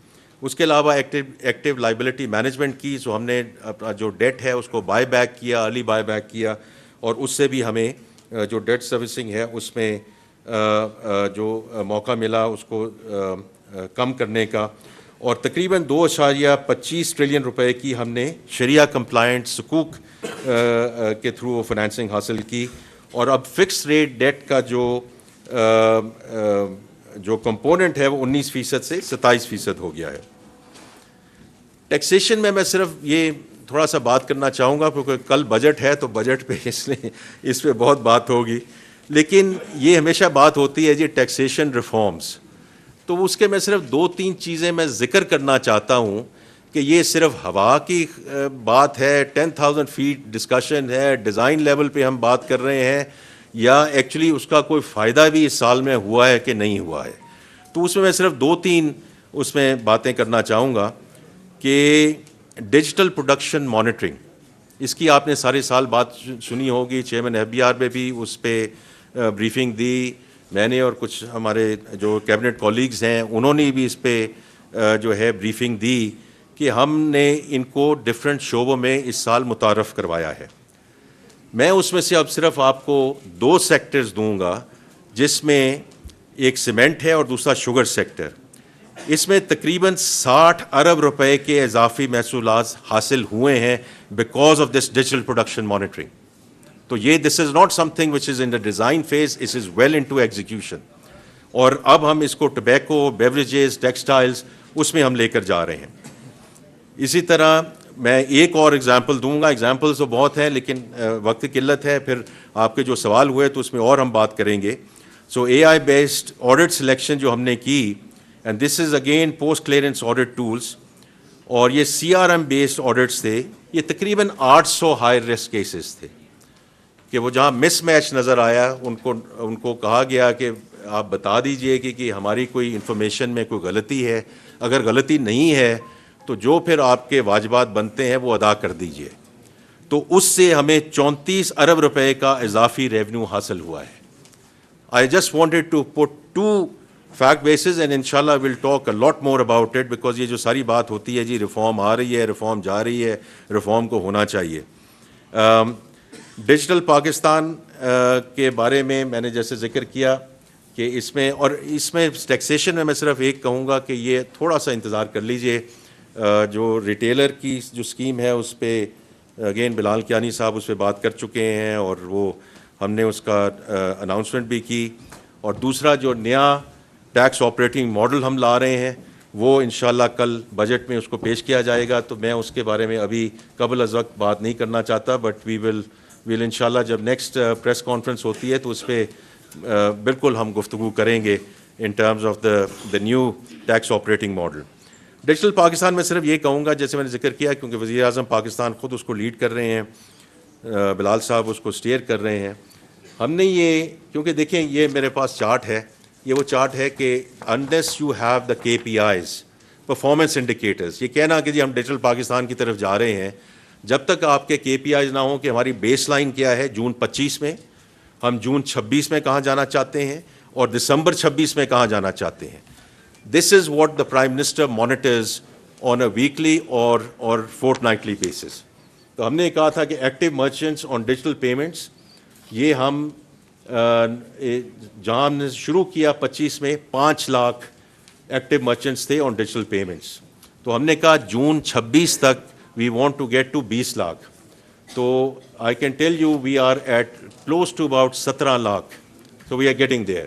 اس کے علاوہ ایکٹیو لائبلٹی مینجمنٹ کی, سو ہم نے اپنا جو ڈیٹ ہے اس کو بائی بیک کیا, ارلی بائی بیک کیا, اور اس سے بھی ہمیں جو ڈیٹ سروسنگ ہے اس میں جو موقع ملا اس کو کم کرنے کا، اور تقریباً 2.25 ٹریلین روپے کی ہم نے شریعہ کمپلائنٹ صکوک کے تھرو فنانسنگ حاصل کی، اور اب فکس ریٹ ڈیٹ کا جو کمپوننٹ ہے وہ 19% سے 27% ہو گیا ہے۔ ٹیکسیشن میں صرف یہ تھوڑا سا بات کرنا چاہوں گا کیونکہ کل بجٹ ہے تو بجٹ پہ اس پہ بہت بات ہوگی، لیکن یہ ہمیشہ بات ہوتی ہے جی ٹیکسیشن ریفارمز، تو اس کے میں صرف 2-3 چیزیں میں ذکر کرنا چاہتا ہوں کہ یہ صرف ہوا کی بات ہے، 10,000 فیٹ ڈسکشن ہے، ڈیزائن لیول پہ ہم بات کر رہے ہیں، یا ایکچولی اس کا کوئی فائدہ بھی اس سال میں ہوا ہے کہ نہیں ہوا ہے۔ تو اس میں صرف 2-3 اس میں باتیں کرنا چاہوں گا کہ ڈیجیٹل پروڈکشن مانیٹرنگ، اس کی آپ نے سارے سال بات سنی ہوگی، چیئرمین FBR میں بھی اس پہ بریفنگ دی، میں نے اور کچھ ہمارے جو کیبنٹ کولیگز ہیں انہوں نے بھی اس پہ جو ہے بریفنگ دی کہ ہم نے ان کو ڈفرینٹ شعبوں میں اس سال متعارف کروایا ہے۔ میں اس میں سے اب صرف آپ کو 2 سیکٹرز دوں گا، جس میں ایک سیمنٹ ہے اور دوسرا شوگر سیکٹر۔ اس میں تقریباً 60 ارب روپے کے اضافی محصولات حاصل ہوئے ہیں because of this digital production monitoring. تو یہ this is not something which is in the design phase, it is well into execution, اور اب ہم اس کو ٹبیکو، بیوریجز، ٹیکسٹائلز اس میں ہم لے کر جا رہے ہیں۔ اسی طرح میں ایک اور ایگزامپل دوں گا، ایگزامپلز تو بہت ہیں لیکن وقت کی قلت ہے، پھر آپ کے جو سوال ہوئے تو اس میں اور ہم بات کریں گے۔ سو AI بیسڈ آڈٹ سلیکشن جو ہم نے کی، and this is again post clearance audit tools, اور یہ CRM بیسڈ آڈٹس تھے، یہ تقریباً 800 ہائی رسک کیسز تھے کہ وہ جہاں مس میچ نظر آیا ان کو کہا گیا کہ آپ بتا دیجئے کہ ہماری کوئی انفارمیشن میں کوئی غلطی ہے، اگر غلطی نہیں ہے تو جو پھر آپ کے واجبات بنتے ہیں وہ ادا کر دیجئے۔ تو اس سے ہمیں 34 ارب روپے کا اضافی ریونیو حاصل ہوا ہے۔ I just wanted to put 2 fact bases and inshallah we'll talk a lot more about it because یہ جو ساری بات ہوتی ہے جی ریفارم آ رہی ہے، ریفارم جا رہی ہے، ریفارم کو ہونا چاہیے۔ ڈیجیٹل پاکستان کے بارے میں نے جیسے ذکر کیا کہ اس میں ٹیکسیشن میں صرف ایک کہوں گا کہ یہ تھوڑا سا انتظار کر لیجئے، جو ریٹیلر کی جو اسکیم ہے اس پہ اگین بلال کیانی صاحب اس پہ بات کر چکے ہیں اور وہ ہم نے اس کا اناؤنسمنٹ بھی کی، اور دوسرا جو نیا ٹیکس آپریٹنگ ماڈل ہم لا رہے ہیں وہ انشاءاللہ کل بجٹ میں اس کو پیش کیا جائے گا، تو میں اس کے بارے میں ابھی قبل از وقت بات نہیں کرنا چاہتا، بٹ وی ول انشاءاللہ جب نیکسٹ پریس کانفرنس ہوتی ہے تو اس پہ بالکل ہم گفتگو کریں گے in terms of the new tax operating model. Digital Pakistan میں صرف یہ کہوں گا جیسے میں نے ذکر کیا کیونکہ وزیر اعظم پاکستان خود اس کو لیڈ کر رہے ہیں، بلال صاحب اس کو اسٹیئر کر رہے ہیں، ہم نے یہ کیونکہ دیکھیں یہ میرے پاس چارٹ ہے، یہ وہ چارٹ ہے کہ unless you have the KPIs performance indicators, یہ کہنا کہ جی ہم ڈیجیٹل پاکستان کی طرف جا رہے ہیں، جب تک آپ کے KPIs نہ ہوں کہ ہماری بیس لائن کیا ہے جون 25 میں، ہم جون 26 میں کہاں جانا چاہتے ہیں اور دسمبر 26 میں کہاں جانا چاہتے ہیں۔ This is what the Prime Minister monitors on a weekly or fortnightly basis۔ تو ہم نے کہا تھا کہ active merchants on digital payments, یہ ہم جہاں ہم نے شروع کیا 25 میں 5 لاکھ ایکٹیو مرچنٹس تھے آن ڈیجیٹل پیمنٹس، تو ہم نے کہا جون 26 تک we want to get to 20 lakh, تو I can tell you we are at close to about 17 lakh, so we are getting there.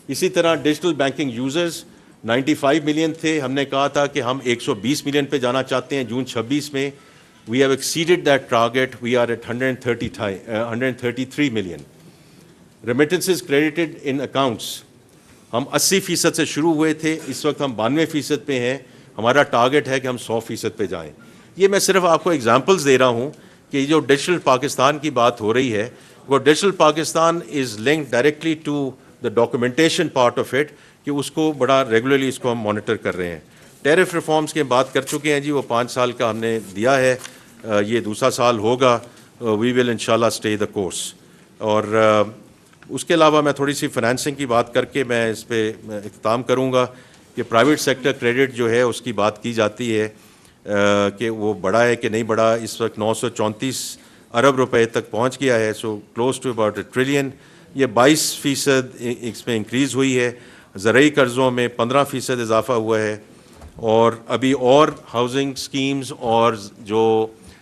اسی طرح ڈیجیٹل بینکنگ یوزرز 95 ملین تھے، ہم نے کہا تھا کہ ہم 120 ملین پہ جانا چاہتے ہیں جون 26 میں، we have exceeded that target, we are at 133 million. Remittances credited in accounts ہم 80% سے شروع ہوئے تھے، اس وقت ہم 92% پہ ہیں، ہمارا ٹارگیٹ ہے کہ ہم 100% پہ جائیں۔ یہ میں صرف آپ کو ایگزامپلز دے رہا ہوں کہ جو ڈیجیٹل پاکستان کی بات ہو رہی ہے وہ digital Pakistan is linked directly to the documentation part of it, کہ اس کو بڑا ریگولرلی اس کو ہم مانیٹر کر رہے ہیں۔ ٹیرف ریفارمز کی بات کر چکے ہیں جی، وہ 5 سال کا ہم نے دیا ہے، یہ دوسرا سال ہوگا، وی ول انشاءاللہ اسٹے دا کورس۔ اور اس کے علاوہ میں تھوڑی سی فنانسنگ کی بات کر کے میں اس پہ اختتام کروں گا کہ پرائیویٹ سیکٹر کریڈٹ جو ہے اس کی بات کی جاتی ہے کہ وہ بڑا ہے کہ نہیں بڑا، اس وقت 934 ارب روپے تک پہنچ گیا ہے، so close to about $1 trillion. یہ 22% اس میں انکریز ہوئی ہے. زرعی قرضوں میں 15% اضافہ ہوا ہے, اور ابھی اور ہاؤسنگ سکیمز اور جو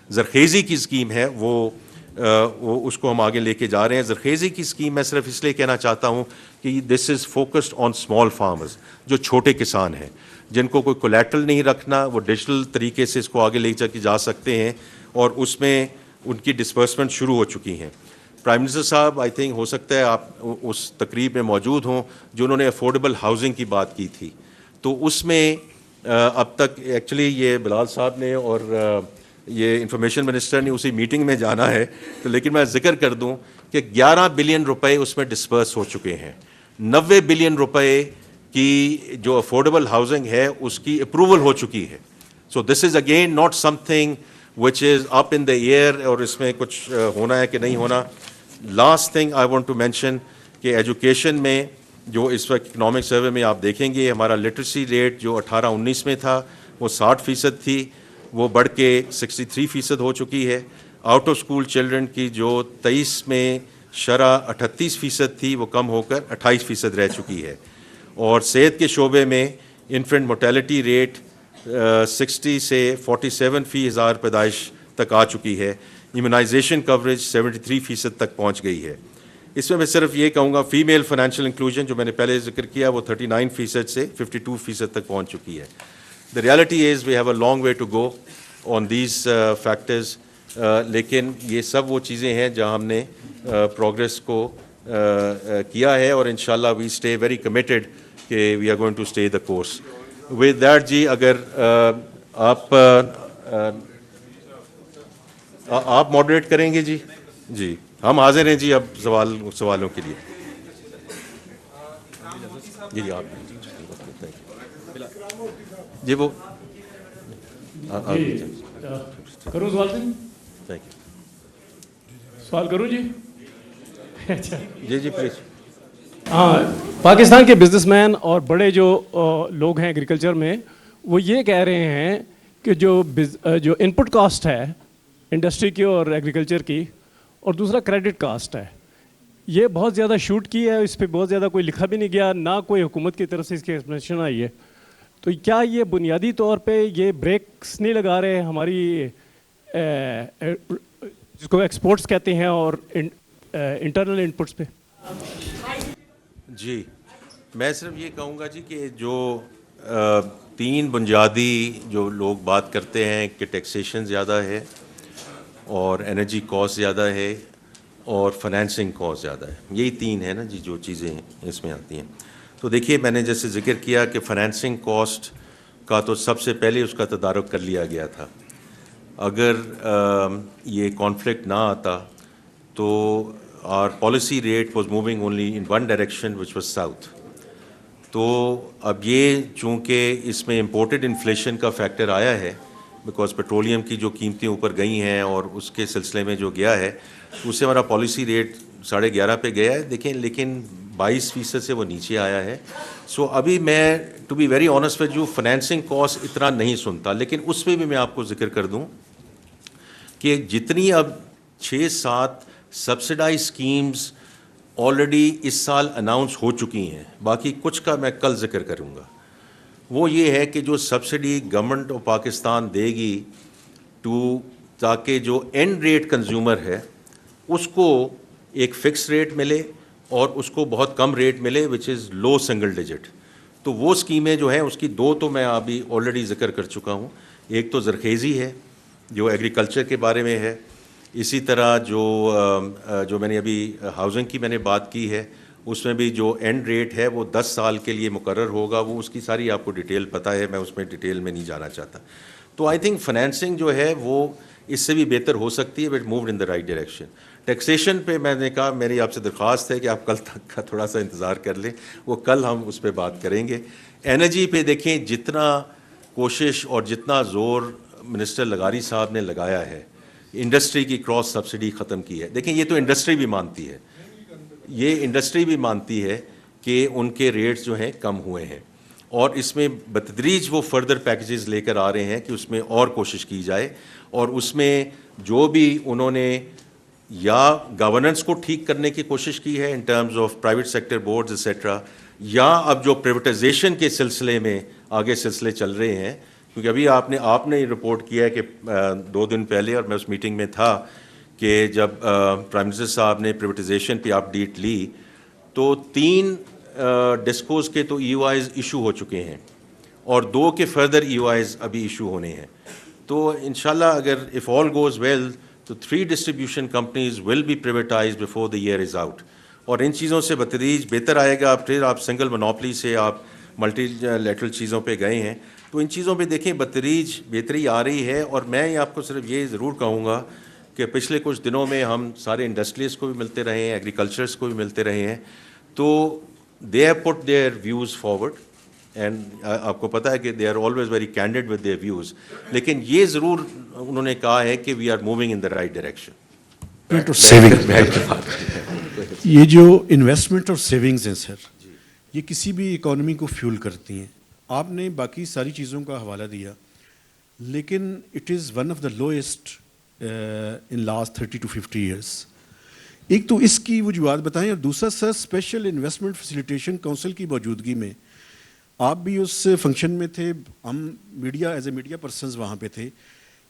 زرخیزی کی اسکیم ہے وہ اس کو ہم آگے لے کے جا رہے ہیں. زرخیزی کی اسکیم میں صرف اس لیے کہنا چاہتا ہوں کہ this is focused on small farmers, جو چھوٹے کسان ہیں جن کو کوئی کولیٹرل نہیں رکھنا, وہ ڈیجیٹل طریقے سے اس کو آگے لے کے جا سکتے ہیں, اور اس میں ان کی ڈسبرسمنٹ شروع ہو چکی ہیں. پرائم منسٹر صاحب آئی تھنک ہو سکتا ہے آپ اس تقریب میں موجود ہوں جو انہوں نے افورڈیبل ہاؤسنگ کی بات کی تھی. تو اس میں اب تک ایکچولی یہ بلال صاحب نے اور یہ انفارمیشن منسٹر نے اسی میٹنگ میں جانا ہے, تو لیکن میں ذکر کر دوں کہ 11 بلین روپے اس میں ڈسپرس ہو چکے ہیں. 90 بلین روپے کی جو افورڈیبل ہاؤسنگ ہے اس کی اپروول ہو چکی ہے. So this is again not something which is up in the air اور اس میں کچھ ہونا ہے کہ نہیں ہونا. Last thing I want to mention کہ ایجوکیشن میں جو اس وقت اکنامک سروے میں آپ دیکھیں گے ہمارا لٹریسی ریٹ جو 18-19 میں تھا وہ 60% تھی, وہ بڑھ کے 63% ہو چکی ہے. آؤٹ آف اسکول چلڈرن کی جو 23 میں شرح 38% تھی وہ کم ہو کر 28% رہ چکی ہے. اور صحت کے شعبے میں انفنٹ موٹیلٹی ریٹ 60 سے 47 فی ہزار پیدائش تک آ چکی ہے. ایمیونائزیشن کوریج 73% تک پہنچ گئی ہے. اس میں صرف یہ کہوں گا فیمیل فائنینشیل انکلوژن جو میں نے پہلے ذکر کیا وہ 39% سے 52% تک پہنچ چکی ہے. The reality is we have a long way to go on these factors, لیکن یہ سب وہ چیزیں ہیں جہاں ہم نے پروگریس کو کیا ہے, اور انشاءاللہ we stay very committed کہ we are going to stay the course. With that جی اگر آپ ماڈریٹ کریں گے جی. جی ہم حاضر ہیں جی اب سوالوں کے لیے. جی آپ جی وہ کروں سوال سے سوال کروں جی. اچھا جی جی پلیز. ہاں, پاکستان کے بزنس مین اور بڑے جو لوگ ہیں ایگریکلچر میں وہ یہ کہہ رہے ہیں کہ جو ان پٹ کاسٹ ہے انڈسٹری کی اور ایگریکلچر کی, اور دوسرا کریڈٹ کاسٹ ہے, یہ بہت زیادہ شوٹ کی ہے, اس پہ بہت زیادہ کوئی لکھا بھی نہیں گیا, نہ کوئی حکومت کی طرف سے اس کی ایکسپلینیشن آئی ہے. تو کیا یہ بنیادی طور پہ یہ بریکس نہیں لگا رہے ہماری جس کو ایکسپورٹس کہتے ہیں اور انٹرنل انپٹس پہ؟ جی میں صرف یہ کہوں گا جی کہ جو 3 بنیادی جو لوگ بات کرتے ہیں کہ ٹیکسیشن زیادہ ہے اور انرجی کاسٹ زیادہ ہے اور فائنینسنگ کاسٹ زیادہ ہے, یہی 3 ہیں نا جی جو چیزیں اس میں آتی ہیں. تو دیکھیے میں نے جیسے ذکر کیا کہ فائنینسنگ کاسٹ کا تو سب سے پہلے اس کا تدارک کر لیا گیا تھا. اگر یہ کانفلکٹ نہ آتا تو our policy rate was moving only in one direction which was south. تو اب یہ چونکہ اس میں امپورٹڈ انفلیشن کا فیکٹر آیا ہے بیکاز پیٹرولیم کی جو قیمتیں اوپر گئی ہیں اور اس کے سلسلے میں جو گیا ہے اس سے ہمارا پالیسی ریٹ 11.5 پہ گیا ہے دیکھیں, لیکن 22% سے وہ نیچے آیا ہے. سو ابھی میں to be very honest with you financing cost اتنا نہیں سنتا, لیکن اس میں بھی میں آپ کو ذکر کر دوں کہ جتنی اب 6-7 سبسڈائز اسکیمز آلریڈی اس سال اناؤنس ہو چکی ہیں, باقی کچھ کا میں کل ذکر کروں گا, وہ یہ ہے کہ جو سبسڈی گورنمنٹ آف پاکستان دے گی تاکہ جو اینڈ ریٹ کنزیومر ہے اس کو ایک فکس ریٹ ملے اور اس کو بہت کم ریٹ ملے وچ از لو سنگل ڈیجٹ. تو وہ اسکیمیں جو ہیں اس کی 2 تو میں ابھی آلریڈی ذکر کر چکا ہوں. ایک تو زرخیزی ہے جو ایگریکلچر کے بارے میں ہے, اسی طرح جو میں نے ابھی ہاؤسنگ کی میں نے بات کی ہے اس میں بھی جو اینڈ ریٹ ہے وہ 10 سال کے لیے مقرر ہوگا, وہ اس کی ساری آپ کو ڈیٹیل پتہ ہے, میں اس میں ڈیٹیل میں نہیں جانا چاہتا. تو آئی تھنک فائنینسنگ جو ہے وہ اس سے بھی بہتر ہو سکتی ہے, but moved in the right direction. Taxation پہ میں نے کہا میری آپ سے درخواست ہے کہ آپ کل تک کا تھوڑا سا انتظار کر لیں, وہ کل ہم اس پہ بات کریں گے. انرجی پہ دیکھیں جتنا کوشش اور جتنا زور منسٹر لغاری صاحب نے لگایا ہے انڈسٹری کی کراس سبسڈی ختم کی ہے. دیکھیں یہ تو انڈسٹری بھی مانتی ہے, یہ انڈسٹری بھی مانتی ہے کہ ان کے ریٹس جو ہیں کم ہوئے ہیں, اور اس میں بتدریج وہ فردر پیکیجز لے کر آ رہے ہیں کہ اس میں اور کوشش کی جائے, اور اس میں جو بھی انہوں نے یا گورننس کو ٹھیک کرنے کی کوشش کی ہے ان terms of private sector boards et cetera, یا اب جو پریویٹائزیشن کے سلسلے میں آگے سلسلے چل رہے ہیں. کیونکہ ابھی آپ نے رپورٹ کیا ہے کہ 2 دن پہلے, اور میں اس میٹنگ میں تھا, کہ جب پرائم منسٹر صاحب نے پریویٹائزیشن پہ اپ ڈیٹ لی تو 3 ڈسکوز کے تو ای او آئیز ایشو ہو چکے ہیں اور 2 کے فردر ای او آئیز ابھی ایشو ہونے ہیں. تو انشاءاللہ اگر اف آل گوز ویل تو 3 distribution companies will be privatized before the year is out, اور ان چیزوں سے بتدریج بہتر آئے گا. پھر آپ سنگل منوپلی سے آپ ملٹی لیٹرل چیزوں پہ گئے ہیں, تو ان چیزوں پہ دیکھیں بتدریج بہتری آ رہی ہے. اور میں آپ کو صرف یہ ضرور کہوں گا کہ پچھلے کچھ دنوں میں ہم سارے انڈسٹریز کو بھی ملتے رہے ہیں, ایگریکلچرس کو بھی ملتے رہے ہیں, تو they have put their views forward, and آپ کو پتہ ہے کہ they are always very candid with their views. لیکن یہ ضرور انہوں نے کہا ہے کہ we are moving in the right direction. یہ جو انویسٹمنٹ اور سیونگز ہیں سر, یہ کسی بھی اکانومی کو فیول کرتی ہیں. آپ نے باقی ساری چیزوں کا حوالہ دیا, لیکن it is one of the lowest in last 30 to 50 years. ایک تو اس کی وجوہات بتائیں, اور دوسرا sir special investment facilitation council کی موجودگی میں آپ بھی اس فنکشن میں تھے, ہم media as a media persons وہاں پہ تھے,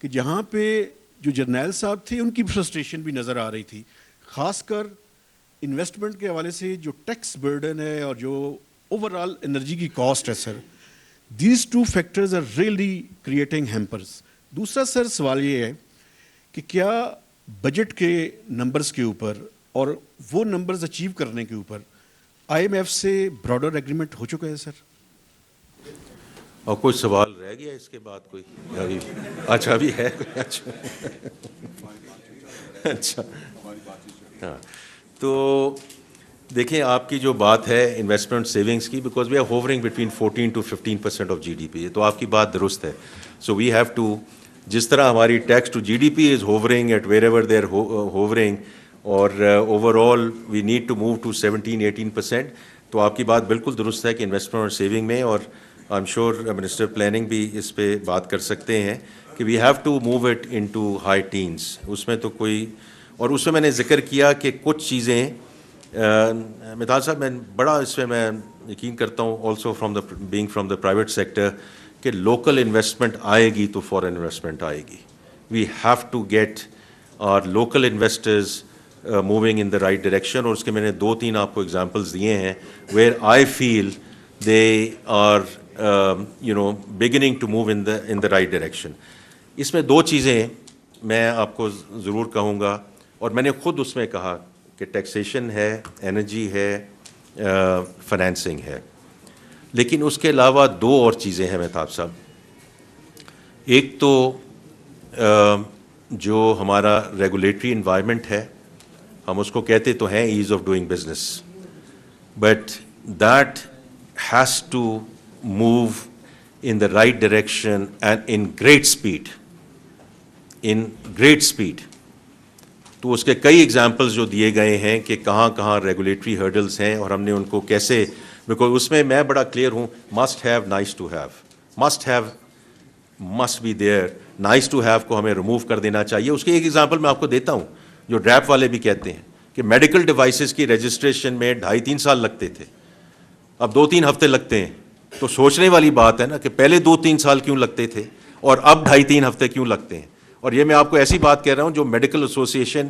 کہ جہاں پہ جو جرنیل صاحب تھے ان کی فرسٹریشن بھی نظر آ رہی تھی, خاص کر انویسٹمنٹ کے حوالے سے. جو ٹیکس برڈن ہے اور جو اوور آل انرجی کی کاسٹ ہے sir, these 2 factors are really creating hampers. دوسرا سر سوال یہ ہے کہ کیا بجٹ کے نمبرز کے اوپر اور وہ نمبرز اچیو کرنے کے اوپر آئی ایم ایف سے براڈر ایگریمنٹ ہو چکا ہے سر؟ اور کوئی سوال رہ گیا اس کے بعد کوئی؟ اچھا ابھی ہے کوئی؟ اچھا ہاں, تو دیکھیں آپ کی جو بات ہے انویسٹمنٹ سیونگس کی, because we are hovering between 14 to 15% of GDP, تو آپ کی بات درست ہے. سو وی ہیو ٹو, جس طرح ہماری tax to GDP is hovering at wherever they are hovering, اور overall we need to move to 17-18%. تو آپ کی بات بالکل درست ہے کہ انویسٹمنٹ اور سیونگ میں, اور I am sure minister planning بھی اس پہ بات کر سکتے ہیں کہ we have to move it into high tens. اس میں تو کوئی, اور اس میں میں نے ذکر کیا کہ کچھ چیزیں متال صاحب, میں بڑا اس پہ میں یقین کرتا ہوں also being from the private sector, کہ لوکل انویسٹمنٹ آئے گی تو فارن انویسٹمنٹ آئے گی. We have to get our local investors moving in the right direction. اور اس کے میں نے 2-3 آپ کو ایگزامپلز دیے ہیں where I feel they are beginning to move in the right direction. اس میں 2 چیزیں میں آپ کو ضرور کہوں گا, اور میں نے خود اس میں کہا کہ ٹیکسیشن ہے, انرجی ہے, فائنینسنگ ہے. لیکن اس کے علاوہ 2 اور چیزیں ہیں مہتاب صاحب. ایک تو جو ہمارا ریگولیٹری انوائرمنٹ ہے, ہم اس کو کہتے تو ہیں ease of doing business, but that has to move in the right direction and in great speed. تو اس کے کئی ایگزامپلز جو دیے گئے ہیں کہ کہاں کہاں ریگولیٹری ہرڈلز ہیں اور ہم نے ان کو کیسے, بیکاز اس میں میں بڑا کلیئر ہوں, must have nice to have, must have must be there, nice to have کو ہمیں ریموو کر دینا چاہیے. اس کی ایک ایگزامپل میں آپ کو دیتا ہوں جو ڈریپ والے بھی کہتے ہیں کہ میڈیکل ڈیوائسز کی رجسٹریشن میں 2.5-3 سال لگتے تھے, اب 2-3 ہفتے لگتے ہیں. تو سوچنے والی بات ہے نا کہ پہلے 2-3 سال کیوں لگتے تھے اور اب 2.5-3 ہفتے کیوں لگتے ہیں. اور یہ میں آپ کو ایسی بات کہہ رہا ہوں جو میڈیکل ایسوسیشن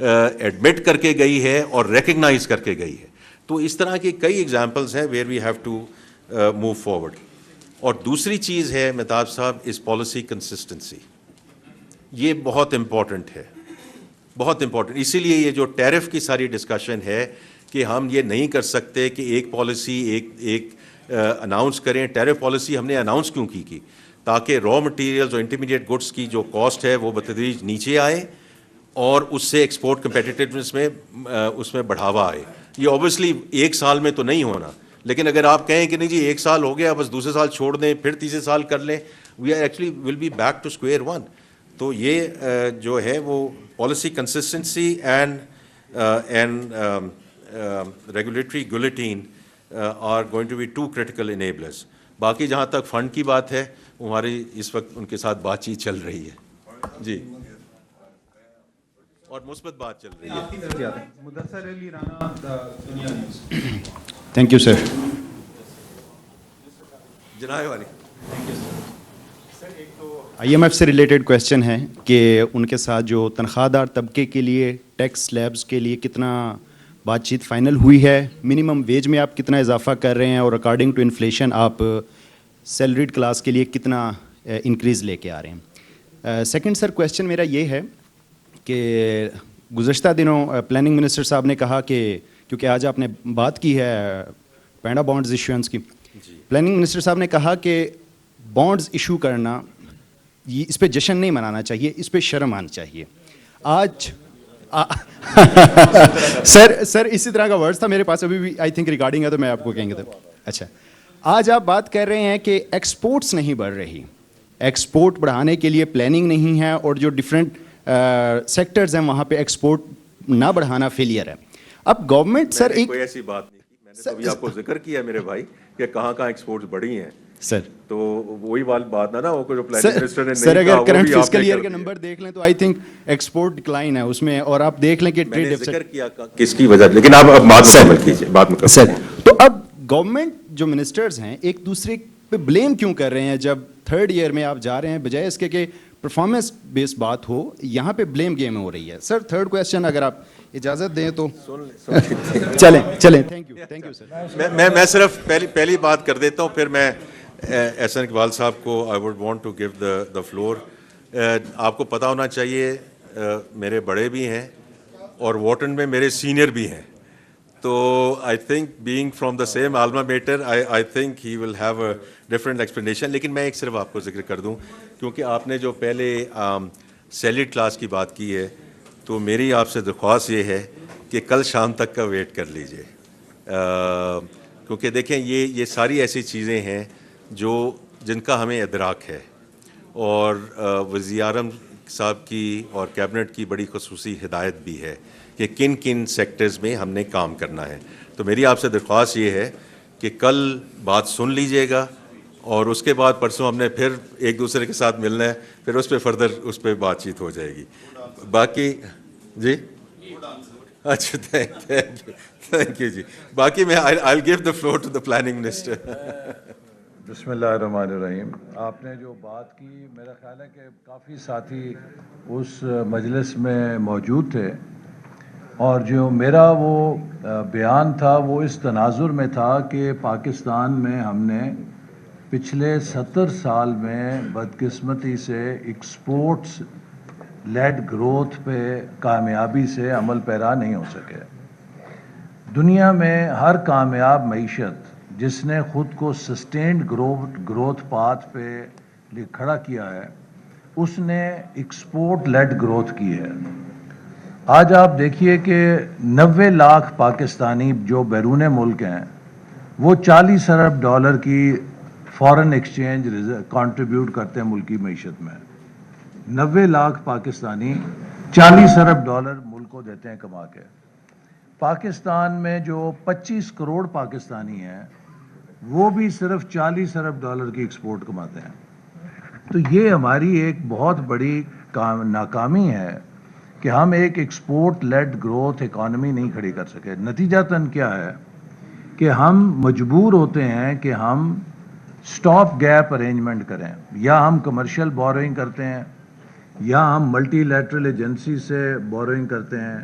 ایڈمٹ کر کے گئی ہے اور ریکگنائز کر کے گئی ہے. تو اس طرح کی کئی ایگزامپلز ہیں where we have to move forward. اور دوسری چیز ہے مہتاب صاحب از پالیسی کنسسٹنسی. یہ بہت امپورٹنٹ ہے, بہت امپورٹنٹ. اسی لیے یہ جو ٹیرف کی ساری ڈسکشن ہے کہ ہم یہ نہیں کر سکتے کہ ایک پالیسی ایک اناؤنس کریں. ٹیرف پالیسی ہم نے اناؤنس کیوں کی؟ تاکہ را مٹیریلز اور انٹرمیڈیٹ گڈس کی جو کاسٹ ہے وہ بتدریج نیچے آئے اور اس سے ایکسپورٹ کمپیٹیٹیونیس میں اس میں بڑھاوا آئے. یہ اوبیسلی 1 سال میں تو نہیں ہونا, لیکن اگر آپ کہیں کہ نہیں جی 1 سال ہو گیا بس دوسرے سال چھوڑ دیں پھر تیسرے سال کر لیں, we are actually will be back to square one. تو یہ جو ہے وہ policy consistency and regulatory guillotine are going to be 2 critical enablers. باقی جہاں تک فنڈ کی بات ہے ہماری اس وقت ان کے ساتھ بات چیت چل رہی ہے. جی اور مثبت بات چل رہی ہے. آپ کی طرف سے آتے ہیں مدثر علی رانا دنیا نیوز. Thank you sir. جناب والی آئی ایم ایف سے ریلیٹڈ کویشچن ہے کہ ان کے ساتھ جو تنخواہ دار طبقے کے لیے ٹیکس سلیبس کے لیے کتنا بات چیت فائنل ہوئی ہے, منیمم ویج میں آپ کتنا اضافہ کر رہے ہیں, اور اکارڈنگ ٹو انفلیشن آپ سیلریڈ کلاس کے لیے کتنا انکریز لے کے آ رہے ہیں. سیکنڈ سر کویشچن میرا یہ ہے کہ گزشتہ دنوں پلاننگ منسٹر صاحب نے کہا کہ کیونکہ آج آپ نے بات کی ہے پینڈا بانڈز ایشوئنس کی, پلاننگ منسٹر صاحب نے کہا کہ بانڈز ایشو کرنا یہ اس پہ جشن نہیں منانا چاہیے, اس پہ شرم آنا چاہیے. آج سر اسی طرح کا ورڈز تھا میرے پاس ابھی بھی, آئی تھنک ریکارڈنگ ہے تو میں آپ کو کہیں گے. اچھا, آج آپ بات کر رہے ہیں کہ ایکسپورٹس نہیں بڑھ رہی, ایکسپورٹ بڑھانے کے لیے پلاننگ نہیں ہے, اور جو ڈفرینٹ سیکٹرز ہیں وہاں پہ ایکسپورٹ نہ بڑھانا فیلئر ہے. اب گورنمنٹ سر ایک کوئی ایسی بات نہیں کی, میں نے تو ابھی آپ کو ذکر کیا میرے بھائی کہ کہاں کہاں ایکسپورٹس بڑھی ہیں سر, تو وہی بات نا وہ جو پلاننگ منسٹر نے سر نہیں کہا اگر وہ کرنٹ بھی آپ فسکل نے ایئر کر کے دیا. نمبر دیکھ لیں تو آئی تھنک ایکسپورٹ ڈکلائن ہے اس میں, اور آپ دیکھ لیں کہ میں نے ٹریڈ ذکر کیا کس کی وجہ, لیکن آپ اب بات مکمل کیجیے, بات مکمل. سر تو اب گورنمنٹ جو منسٹرز ہیں ایک دوسرے پہ بلیم کیوں کر رہے ہیں جب تھرڈ ایئر میں آپ جا رہے ہیں, بجائے اس کے کہ پرفارمنس بیس بات ہو, یہاں پہ بلیم گیم ہو رہی ہے. سر تھرڈ کویشچن اگر آپ اجازت دیں تو چلیں. Thank you sir. میں صرف پہلی بات کر دیتا ہوں, پھر میں احسن اقبال صاحب کو I would want to give the floor. آپ کو پتہ ہونا چاہیے میرے بڑے بھی ہیں اور واٹن میں میرے سینئر بھی ہیں, تو I think being from the same alma mater I think he will have a different explanation. لیکن میں ایک صرف آپ کو ذکر کر دوں, کیونکہ آپ نے جو پہلے سیلریڈ کلاس کی بات کی ہے, تو میری آپ سے درخواست یہ ہے کہ کل شام تک کا ویٹ کر لیجئے, کیونکہ دیکھیں یہ ساری ایسی چیزیں ہیں جن کا ہمیں ادراک ہے, اور وزیر اعظم صاحب کی اور کیبنٹ کی بڑی خصوصی ہدایت بھی ہے کہ کن کن سیکٹرز میں ہم نے کام کرنا ہے. تو میری آپ سے درخواست یہ ہے کہ کل بات سن لیجئے گا, اور اس کے بعد پرسوں ہم نے پھر ایک دوسرے کے ساتھ ملنا ہے, پھر اس پہ فردر اس پہ بات چیت ہو جائے گی. باقی جی اچھا تھینک یو جی. باقی میں I give the floor to the planning minister. بسم اللہ الرحمن الرحیم. آپ نے جو بات کی, میرا خیال ہے کہ کافی ساتھی اس مجلس میں موجود تھے, اور جو میرا وہ بیان تھا وہ اس تناظر میں تھا کہ پاکستان میں ہم نے پچھلے 70 سال میں بدقسمتی سے ایکسپورٹس لیڈ گروتھ پہ کامیابی سے عمل پیرا نہیں ہو سکے. دنیا میں ہر کامیاب معیشت جس نے خود کو سسٹینڈ گروتھ پاتھ پہ کھڑا کیا ہے, اس نے ایکسپورٹ لیڈ گروتھ کی ہے. آج آپ دیکھیے کہ 90 لاکھ پاکستانی جو بیرون ملک ہیں وہ 40 ارب ڈالر کی فارن ایکسچینج کنٹریبیوٹ کرتے ہیں ملکی معیشت میں. 90 لاکھ پاکستانی 40 ارب ڈالر ملک کو دیتے ہیں کما کے. پاکستان میں جو 25 کروڑ پاکستانی ہیں وہ بھی صرف 40 ارب ڈالر کی ایکسپورٹ کماتے ہیں. تو یہ ہماری ایک بہت بڑی ناکامی ہے کہ ہم ایک ایکسپورٹ لیڈ گروتھ اکانومی نہیں کھڑی کر سکے. نتیجتاً کیا ہے کہ ہم مجبور ہوتے ہیں کہ ہم سٹاپ گیپ ارینجمنٹ کریں, یا ہم کمرشل بوروئنگ کرتے ہیں, یا ہم ملٹی لیٹرل ایجنسی سے بوروئنگ کرتے ہیں,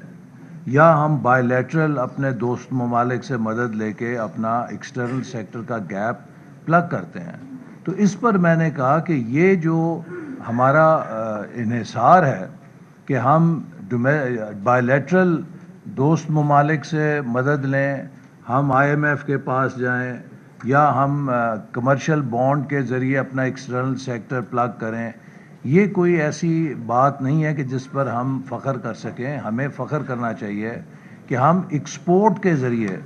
یا ہم بائی لیٹرل اپنے دوست ممالک سے مدد لے کے اپنا ایکسٹرنل سیکٹر کا گیپ پلگ کرتے ہیں. تو اس پر میں نے کہا کہ یہ جو ہمارا انحصار ہے کہ ہم بائی لیٹرل دوست ممالک سے مدد لیں, ہم آئی ایم ایف کے پاس جائیں, یا ہم کمرشل بانڈ کے ذریعے اپنا ایکسٹرنل سیکٹر پلگ کریں, یہ کوئی ایسی بات نہیں ہے کہ جس پر ہم فخر کر سکیں. ہمیں فخر کرنا چاہیے کہ ہم ایکسپورٹ کے ذریعے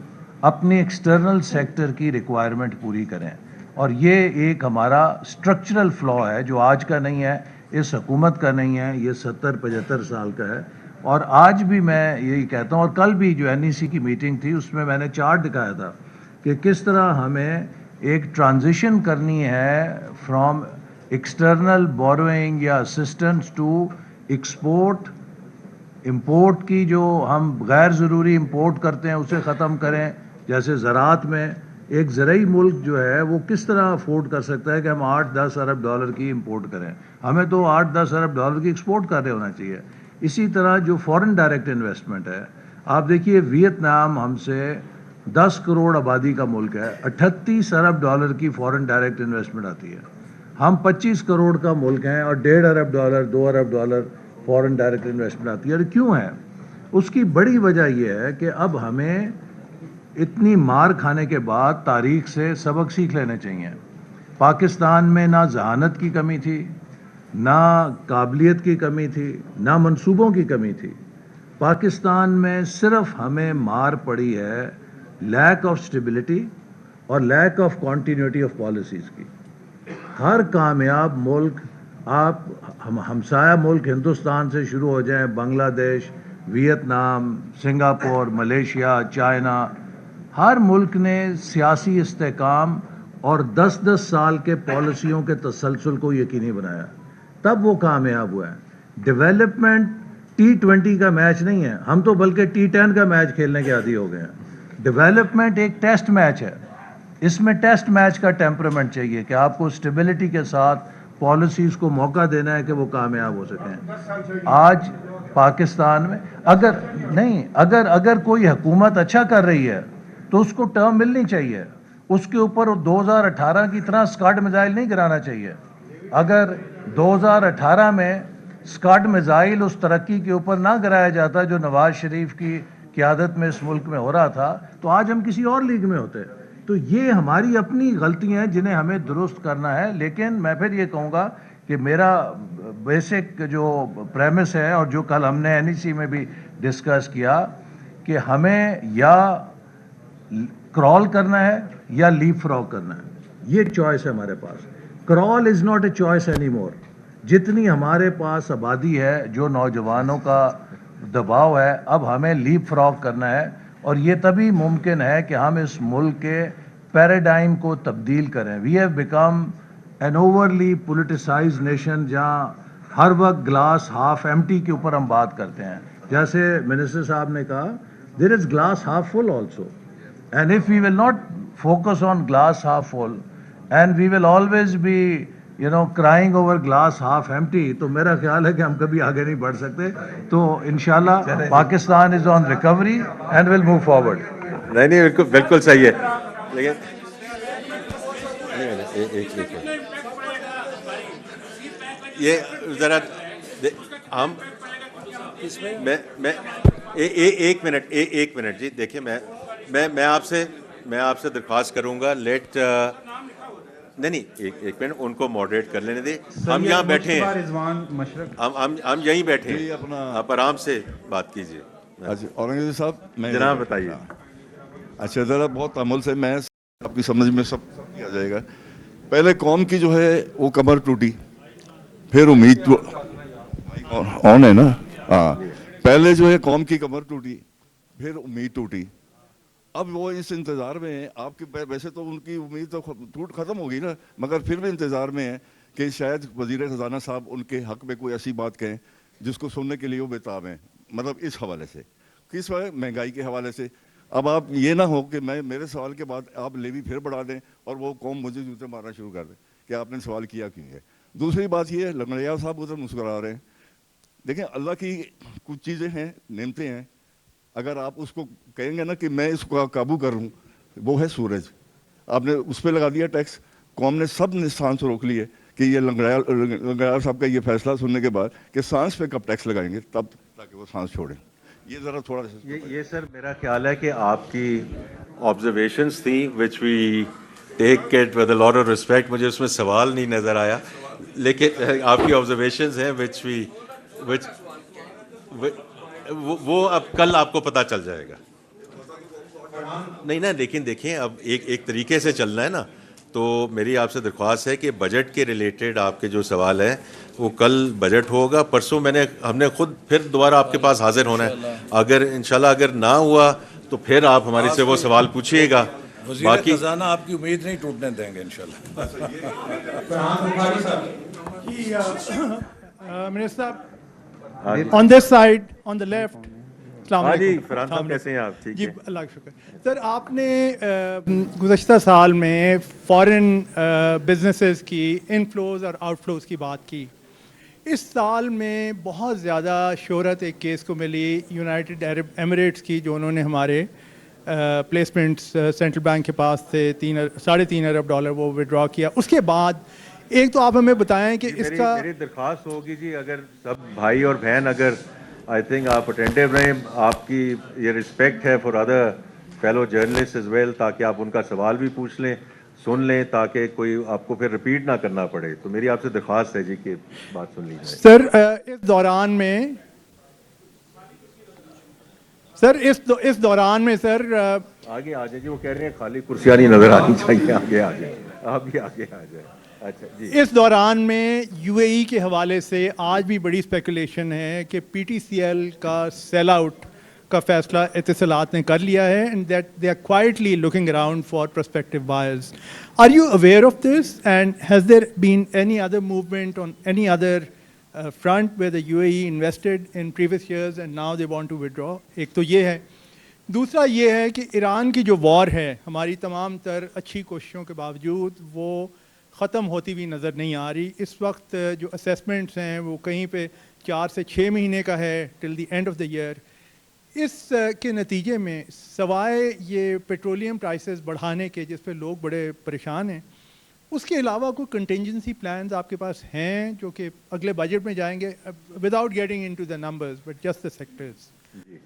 اپنی ایکسٹرنل سیکٹر کی ریکوائرمنٹ پوری کریں, اور یہ ایک ہمارا اسٹرکچرل فلا ہے جو آج کا نہیں ہے, اس حکومت کا نہیں ہے, یہ 70-75 سال کا ہے. اور آج بھی میں یہی کہتا ہوں, اور کل بھی جو این ای سی کی میٹنگ تھی اس میں نے چارٹ دکھایا تھا کہ کس طرح ہمیں ایک ٹرانزیشن کرنی ہے فرام ایکسٹرنل بوروئنگ یا اسسٹنس ٹو ایکسپورٹ امپورٹ کی جو ہم غیر ضروری امپورٹ کرتے ہیں اسے ختم کریں. جیسے زراعت میں ایک زرعی ملک جو ہے وہ کس طرح افورڈ کر سکتا ہے کہ ہم 8-10 ارب ڈالر کی امپورٹ کریں؟ ہمیں تو 8-10 ارب ڈالر کی ایکسپورٹ کر رہے ہونا چاہیے. اسی طرح جو فورن ڈائریکٹ انویسٹمنٹ ہے، آپ دیکھیے ویتنام ہم سے 10 کروڑ آبادی کا ملک ہے، 38 ارب ڈالر کی فورن ڈائریکٹ انویسٹمنٹ آتی ہے. ہم 25 کروڑ کا ملک ہیں اور 1.5 ارب ڈالر 2 ارب ڈالر فورن ڈائریکٹ انویسٹمنٹ آتی ہے. اور کیوں ہے؟ اس کی بڑی وجہ یہ ہے کہ اب ہمیں اتنی مار کھانے کے بعد تاریخ سے سبق سیکھ لینے چاہیے. پاکستان میں نہ ذہانت کی کمی تھی، نہ قابلیت کی کمی تھی، نہ منصوبوں کی کمی تھی. پاکستان میں صرف ہمیں مار پڑی ہے لیک آف سٹیبلٹی اور lack of continuity of policies کی. ہر کامیاب ملک، آپ ہمسایہ ملک ہندوستان سے شروع ہو جائیں، بنگلہ دیش، ویتنام، سنگاپور، ملیشیا، چائنا، ہر ملک نے سیاسی استحکام اور 10-10 سال کے پالیسیوں کے تسلسل کو یقینی بنایا، تب وہ کامیاب ہوا ہے. ڈیولپمنٹ T20 کا میچ نہیں ہے، ہم تو بلکہ T10 کا میچ کھیلنے کے عادی ہو گئے ہیں. ڈیولپمنٹ ایک ٹیسٹ میچ ہے، اس میں ٹیسٹ میچ کا ٹیمپرامنٹ چاہیے کہ آپ کو اسٹیبلٹی کے ساتھ پالیسیز کو موقع دینا ہے کہ وہ کامیاب ہو سکیں. آج پاکستان میں اگر کوئی حکومت اچھا کر رہی ہے تو اس کو ٹرم ملنی چاہیے. اس کے اوپر 2018 کی طرح اسکاڈ میزائل نہیں گرانا چاہیے. اگر 2018 میں اسکاڈ میزائل اس ترقی کے اوپر نہ گرایا جاتا جو نواز شریف کی قیادت میں اس ملک میں ہو رہا تھا تو آج ہم کسی اور لیگ میں ہوتے. تو یہ ہماری اپنی غلطیاں ہیں جنہیں ہمیں درست کرنا ہے. لیکن میں پھر یہ کہوں گا کہ میرا بیسک جو پریمس ہے اور جو کل ہم نے NEC میں بھی ڈسکس کیا کہ ہمیں یا کرال کرنا ہے یا لیپ فراگ کرنا ہے. یہ چوائس ہے ہمارے پاس. Crawl is not a choice anymore. جتنی ہمارے پاس آبادی ہے، جو نوجوانوں کا دباؤ ہے، اب ہمیں لیپ فراگ کرنا ہے. اور یہ تبھی ممکن ہے کہ ہم اس ملک کے پیراڈائم کو تبدیل کریں. We have become an overly politicised nation جہاں ہر وقت گلاس ہاف ایمٹی کے اوپر ہم بات کرتے ہیں. جیسے منسٹر صاحب نے کہا there is glass half full also. And if we will not focus on glass half full and we will always be crying over glass half empty, تو میرا خیال ہے کہ ہم کبھی آگے نہیں بڑھ سکتے. تو انشاءاللہ Pakistan is on recovery and will move forward. نہیں بالکل صحیح ہے. لیکن یہ ذرا ہم میں ایک منٹ جی دیکھیں، میں آپ سے درخواست کروں گا نہیں ایک منٹ ان کو ماڈریٹ کر لینے دیں. ہم یہاں بیٹھے ہیں، ہم یہیں بیٹھے ہیں، آپ آرام سے بات کیجیے. اچھا اورنگزیب صاحب، میں جناب بتائیے. اچھا ذرا بہت عمل سے میں آپ کی سمجھ میں سب آ جائے گا. پہلے قوم کی جو ہے وہ کمر ٹوٹی، پھر امید آن ہے نا، ہاں پہلے جو ہے قوم کی کمر ٹوٹی، پھر امید ٹوٹی. اب وہ اس انتظار میں ہیں آپ کے، ویسے تو ان کی امید تو ٹوٹ ختم ہوگی نا، مگر پھر بھی انتظار میں ہیں کہ شاید وزیر خزانہ صاحب ان کے حق میں کوئی ایسی بات کہیں جس کو سننے کے لیے وہ بےتاب ہیں. مطلب اس حوالے سے، کس وجہ مہنگائی کے حوالے سے. اب آپ یہ نہ ہو کہ میرے سوال کے بعد آپ لیوی پھر بڑھا دیں اور وہ قوم مجھے جوتے مارنا شروع کر دیں کہ آپ نے سوال کیا کیوں ہے. دوسری بات یہ ہے، لنگڑیہ صاحب ادھر مسکرا رہے ہیں. دیکھیں اللہ کی کچھ چیزیں ہیں، نعمتیں ہیں، اگر آپ اس کو کہیں گے نا کہ میں اس کو قابو کر لوں، وہ ہے سورج. آپ نے اس پہ لگا دیا ٹیکس، قوم نے سب نے سانس روک لی ہے کہ یہ لنگڑیہ صاحب کا یہ فیصلہ سننے کے بعد کہ سانس پہ کب ٹیکس لگائیں گے، تب تاکہ وہ سانس چھوڑیں. یہ ذرا تھوڑا سا یہ سر میرا خیال ہے کہ آپ کی آبزرویشنس تھیں which we take it with a lot of respect. مجھے اس میں سوال نہیں نظر آیا، لیکن آپ کی آبزرویشنز ہیں وہ اب کل آپ کو پتہ چل جائے گا. نہیں نا، لیکن دیکھیں اب ایک طریقے سے چلنا ہے نا. تو میری آپ سے درخواست ہے کہ بجٹ کے ریلیٹڈ آپ کے جو سوال ہیں وہ کل بجٹ ہوگا. پرسوں ہم نے خود پھر دوبارہ آپ کے پاس حاضر ہونا ہے. اگر انشاءاللہ اگر نہ ہوا تو پھر آپ ہمارے سے وہ سوال پوچھیے گا. باقی خزانہ آپ کی امید نہیں ٹوٹنے دیں گے انشاءاللہ. منسٹر صاحب on this side, on the left. السلام ہاں جی علیکم. فرحان صاحب کیسے ہیں آپ؟ ٹھیک جی ہے. اللہ کا شکر. سر آپ نے گزشتہ سال میں فارن بزنسز کی انفلوز اور آؤٹ فلوز کی بات کی. اس سال میں بہت زیادہ شہرت ایک کیس کو ملی یونائٹڈ عرب ایمریٹس کی, جو انہوں نے ہمارے پلیسمنٹس سینٹرل بینک کے پاس تھے $3.5 ارب وہ ودرا کیا. اس کے بعد ایک تو آپ ہمیں بتائیں کہ اس کا میری درخواست ہوگی جی, اگر سب بھائی اور بہن اگر آئی تھنک آپ اٹینٹیو رہیں, آپ کی یہ رسپیکٹ ہے for other fellow journalist as well, تاکہ آپ ان کا سوال بھی پوچھ لیں, سن لیں, تاکہ کوئی آپ کو پھر ریپیٹ نہ کرنا پڑے. تو میری آپ سے درخواست ہے جی کہ بات سن لی جائے. سر اس دوران میں سر آگے آ جائیں جی, وہ کہہ رہے ہیں خالی کرسیاں نہیں نظر آنی چاہیے, آگے آ جائیں, آپ بھی آگے آ جائیں. اچھا جی. اس دوران میں یو اے ای کے حوالے سے آج بھی بڑی اسپیکولیشن ہے کہ پی ٹی سی ایل کا سیل آؤٹ کا فیصلہ اتصالات نے کر لیا ہے, and that they are quietly looking around for perspective buyers. Are you aware of this, and has there been any other movement on any other front where the UAE invested in previous years and now they want to withdraw? ایک تو یہ ہے. دوسرا یہ ہے کہ ایران کی جو وار ہے, ہماری تمام تر اچھی کوششوں کے باوجود وہ ختم ہوتی ہوئی نظر نہیں آ رہی. اس وقت جو اسیسمنٹس ہیں وہ کہیں پہ 4 سے 6 مہینے کا ہے, till the end of the year. اس کے نتیجے میں سوائے یہ پیٹرولیم پرائسز بڑھانے کے, جس پہ لوگ بڑے پریشان ہیں, اس کے علاوہ کوئی کنٹینجنسی پلانز آپ کے پاس ہیں جو کہ اگلے بجٹ میں جائیں گے, without getting into the numbers but just the sectors?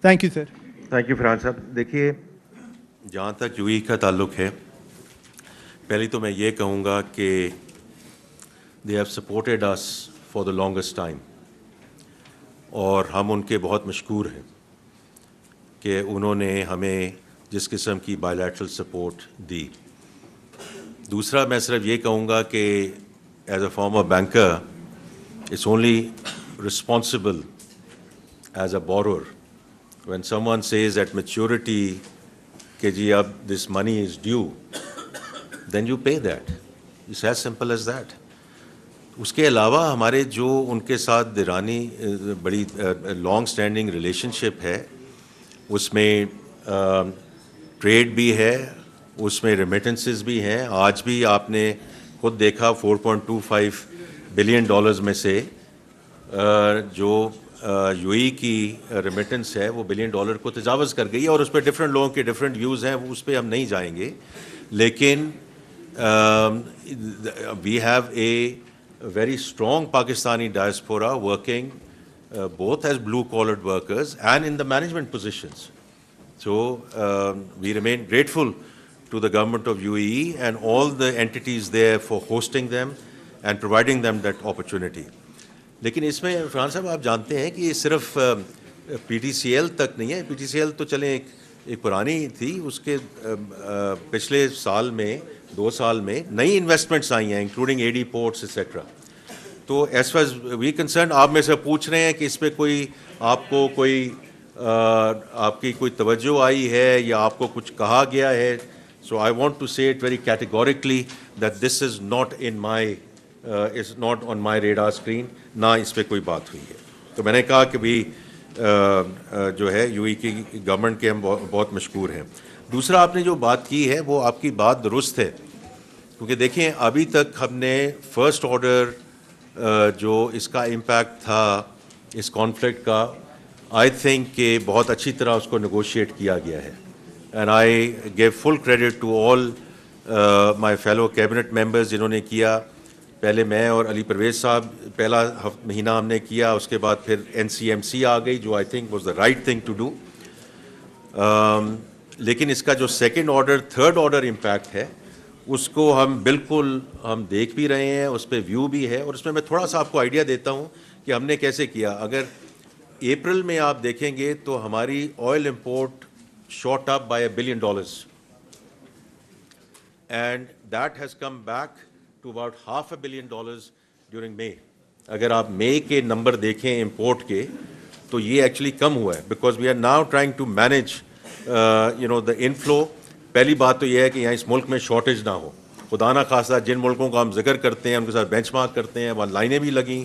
Thank you sir. Thank you Farhan صاحب. دیکھیے, جہاں تک یو ای کا تعلق ہے, پہلے تو میں یہ کہوں گا کہ they have supported us for the longest time, اور ہم ان کے بہت مشکور ہیں کہ انہوں نے ہمیں جس قسم کی بائیلیٹرل سپورٹ دی. دوسرا میں صرف یہ کہوں گا کہ as a former banker it's only responsible as a borrower when someone says at maturity کہ جی اب this money is due, then you pay that. It's as simple as that. اس کے علاوہ ہمارے جو ان کے ساتھ دیرانی بڑی لانگ اسٹینڈنگ ریلیشن شپ ہے, اس میں ٹریڈ بھی ہے, اس میں ریمیٹنسز بھی ہیں. آج بھی آپ نے خود دیکھا $4.25 بلین میں سے جو یو ای کی ریمیٹنس ہے وہ $1 بلین کو تجاوز کر گئی ہے, اور اس پہ ڈفرینٹ لوگوں کے ڈفرینٹ ویوز ہیں, اس پہ ہم نہیں جائیں گے. لیکن we have a very strong Pakistani diaspora working both as blue collared workers and in the management positions. So we remain grateful to the government of UAE and all the entities there for hosting them and providing them that opportunity. لیکن اس میں فرحان صاحب آپ جانتے ہیں کہ یہ صرف پی T C L تک نہیں ہے. پی ٹی سی ایل تو چلیں ایک پرانی تھی, اس کے پچھلے سال میں 2 سال میں نئی انویسٹمنٹس آئی ہیں including A D ports etcetera. تو as far as we concern, آپ میں سے پوچھ رہے ہیں کہ اس پہ کوئی آپ کو کوئی آپ کی کوئی توجہ آئی ہے یا آپ کو کچھ کہا گیا ہے. سو آئی وانٹ ٹو سے it very categorically that this is not in my is not on my radar screen, نہ اس پہ کوئی بات ہوئی ہے. تو میں نے کہا کہ بھی جو ہے یو ای کی گورنمنٹ کے ہم بہت مشکور ہیں. دوسرا آپ نے جو بات کی ہے وہ آپ کی بات درست ہے, کیونکہ دیکھیں ابھی تک ہم نے فرسٹ آرڈر جو اس کا امپیکٹ تھا اس کانفلکٹ کا, آئی تھنک کہ بہت اچھی طرح اس کو نیگوشیٹ کیا گیا ہے. And I give full credit to all my fellow cabinet members جنہوں نے کیا. پہلے میں اور علی پرویز صاحب پہلا مہینہ ہم نے کیا, اس کے بعد پھر NCMC آ گئی جو I think was the right thing to do. لیکن اس کا جو second order third order impact ہے اس کو ہم بالکل ہم دیکھ بھی رہے ہیں, اس پہ ویو بھی ہے. اور اس میں میں تھوڑا سا آپ کو آئیڈیا دیتا ہوں کہ ہم نے کیسے کیا. اگر اپریل میں آپ دیکھیں گے تو ہماری oil import shot up by $1 billion, and that has come back to about $500 million during May. اگر آپ مئی کے نمبر دیکھیں امپورٹ کے تو یہ ایکچولی کم ہوا ہے, because we are now trying to manage the inflow. پہلی بات تو یہ ہے کہ یہاں اس ملک میں شارٹیج نہ ہو. خدا نہ خواستہ جن ملکوں کا ہم ذکر کرتے ہیں ان کے ساتھ بینچ مارک کرتے ہیں, وہاں لائنیں بھی لگیں,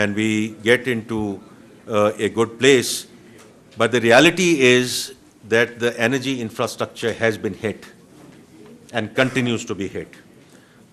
and we get into a good place. But the reality is that the energy infrastructure has been hit and continues to be hit.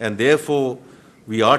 And therefore we are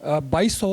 2200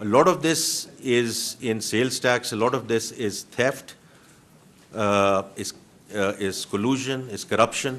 a lot of this is in sales tax, a lot of this is theft, is collusion, is corruption.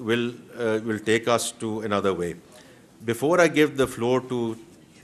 will take us to another way. Before I give the floor to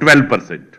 12%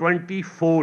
24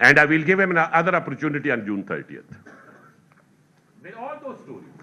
and I will give him another opportunity on June 30th. With all those stories,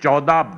$14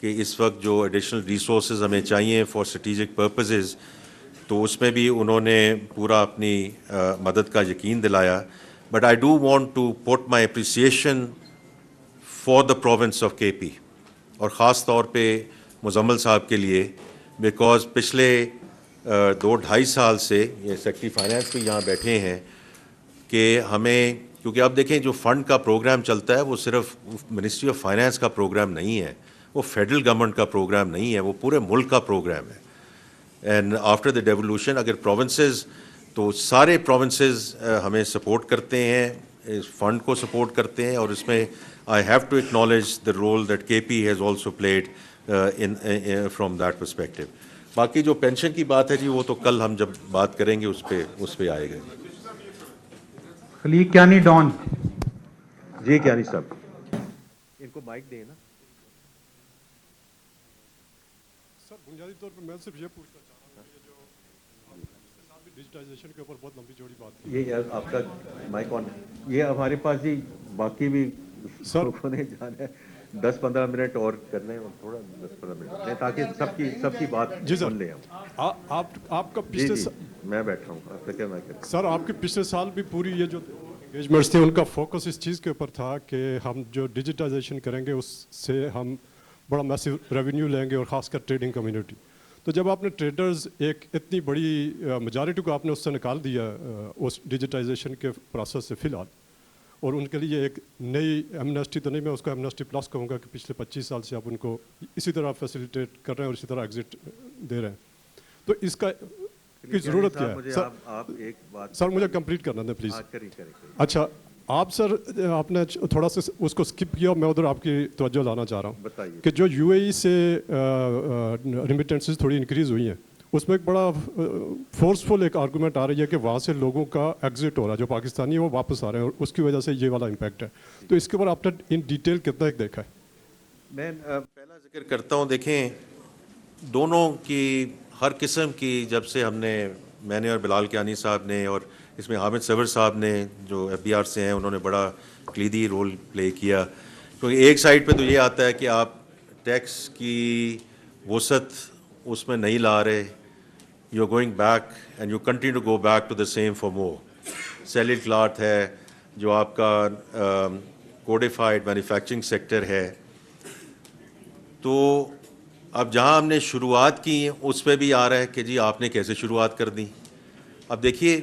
کہ اس وقت جو additional resources ہمیں چاہیے for strategic purposes, تو اس میں بھی انہوں نے پورا اپنی مدد کا یقین دلایا. But I do want to put my appreciation for the province of K P, اور خاص طور پہ مزمل صاحب کے لیے، بیکاز پچھلے 2-2.5 سال سے یہ سیکٹری فائنانس بھی یہاں بیٹھے ہیں کہ ہمیں، کیونکہ اب دیکھیں جو فنڈ کا پروگرام چلتا ہے وہ صرف منسٹری آف فائنانس کا پروگرام نہیں ہے، وہ فیڈرل گورنمنٹ کا پروگرام نہیں ہے، وہ پورے ملک کا پروگرام ہے. اینڈ آفٹر دا ڈیولوشن اگر پروونسز، تو سارے پروونسز ہمیں سپورٹ کرتے ہیں، اس فنڈ کو سپورٹ کرتے ہیں، اور اس میں I have to acknowledge the role that K P has also played from that perspective. باقی جو پینشن کی بات ہے جی، وہ تو کل ہم جب بات کریں گے اس پہ آئے گا. خلیق کیانی ڈان. جی کیانی صاحب، ان کو مائک دیں نا. سر بنیادی طور پر میں صرف یہ پوچھنا چاہ رہا ہوں، یہ جو ڈیجیٹائزیشن کے اوپر بہت لمبی چوڑی بات کی. یہ آپ کا مائک آن ہے. یہ ہمارے پاس جی باقی بھی سر نے جانا ہے، 10-15 منٹ اور کرنے ہیں، تھوڑا 10-15 منٹ لیں تاکہ سب کی بات جی سر، سن لیں ہم. آپ کا جی پچھلے جی میں بیٹھا ہوں، آپ فکر نہ کریں. سر آپ کے پچھلے سال بھی پوری یہ جو انگیجمنٹس تھے ان کا فوکس اس چیز کے اوپر تھا کہ ہم جو ڈیجیٹائزیشن کریں گے اس سے ہم بڑا میسو ریونیو لیں گے، اور خاص کر ٹریڈنگ کمیونٹی. تو جب آپ نے ٹریڈرز ایک اتنی بڑی میجارٹی کو آپ نے اس سے نکال دیا اس ڈیجیٹائزیشن کے پروسیس سے فی الحال، اور ان کے لیے ایک نئی ایمنیسٹی تو نہیں، میں اس کو ایمنیسٹی پلس کہوں گا کہ پچھلے 25 سال سے آپ ان کو اسی طرح فیسیلیٹیٹ کر رہے ہیں اور اسی طرح ایگزٹ دے رہے ہیں، تو اس کا کی ضرورت کیا ہے؟ سر مجھے کمپلیٹ کرنا دیں پلیز. اچھا آپ سر، آپ نے تھوڑا سا اس کو اسکپ کیا، میں ادھر آپ کی توجہ لانا چاہ رہا ہوں کہ جو یو اے ای سے ریمیٹنسز تھوڑی انکریز ہوئی ہیں، اس میں ایک بڑا فورسفل ایک آرگومنٹ آ رہی ہے کہ وہاں سے لوگوں کا ایگزٹ ہو رہا ہے، جو پاکستانی ہے وہ واپس آ رہے ہیں، اور اس کی وجہ سے یہ والا امپیکٹ ہے. تو اس کے اوپر آپ نے ان ڈیٹیل کتنا ایک دیکھا ہے؟ میں پہلا ذکر کرتا ہوں، دیکھیں دونوں کی ہر قسم کی، جب سے میں نے اور بلال کیانی صاحب نے، اور اس میں حامد صبر صاحب نے جو ایف بی آر سے ہیں، انہوں نے بڑا کلیدی رول پلے کیا. کیونکہ ایک سائڈ پہ تو یہ آتا ہے کہ آپ ٹیکس کی وسعت اس میں نہیں لا رہے، you are going back and you continue to go back to the same for more. Sealed cloth ہے، جو آپ کا کوڈیفائڈ مینوفیکچرنگ سیکٹر ہے. تو اب جہاں ہم نے شروعات کی اس پہ بھی آ رہا ہے کہ جی آپ نے کیسے شروعات کر دی. اب دیکھیے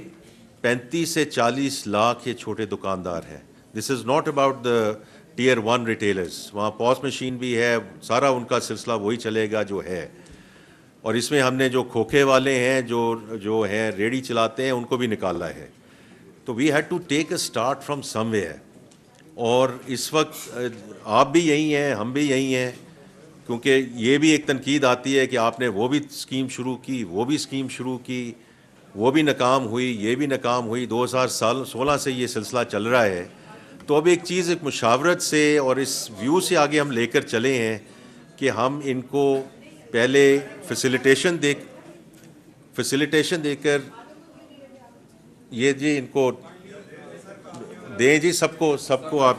35 سے 40 لاکھ یہ چھوٹے دکاندار ہیں. This is not about the tier 1 retailers. وہاں پوس مشین بھی ہے، سارا ان کا سلسلہ وہی چلے گا جو ہے. اور اس میں ہم نے جو کھوکھے والے ہیں، جو ہیں ریڑھی چلاتے ہیں، ان کو بھی نکالا ہے. تو we had to take a start from somewhere. اور اس وقت آپ بھی یہی ہیں، ہم بھی یہی ہیں، کیونکہ یہ بھی ایک تنقید آتی ہے کہ آپ نے وہ بھی اسکیم شروع کی، وہ بھی اسکیم شروع کی، وہ بھی ناکام ہوئی، یہ بھی ناکام ہوئی. 2016 سے یہ سلسلہ چل رہا ہے. تو اب ایک چیز ایک مشاورت سے اور اس ویو سے آگے ہم لے کر چلے ہیں کہ ہم ان کو پہلے فیسیلیٹیشن دے کر یہ جی ان کو دیں جی، سب کو آپ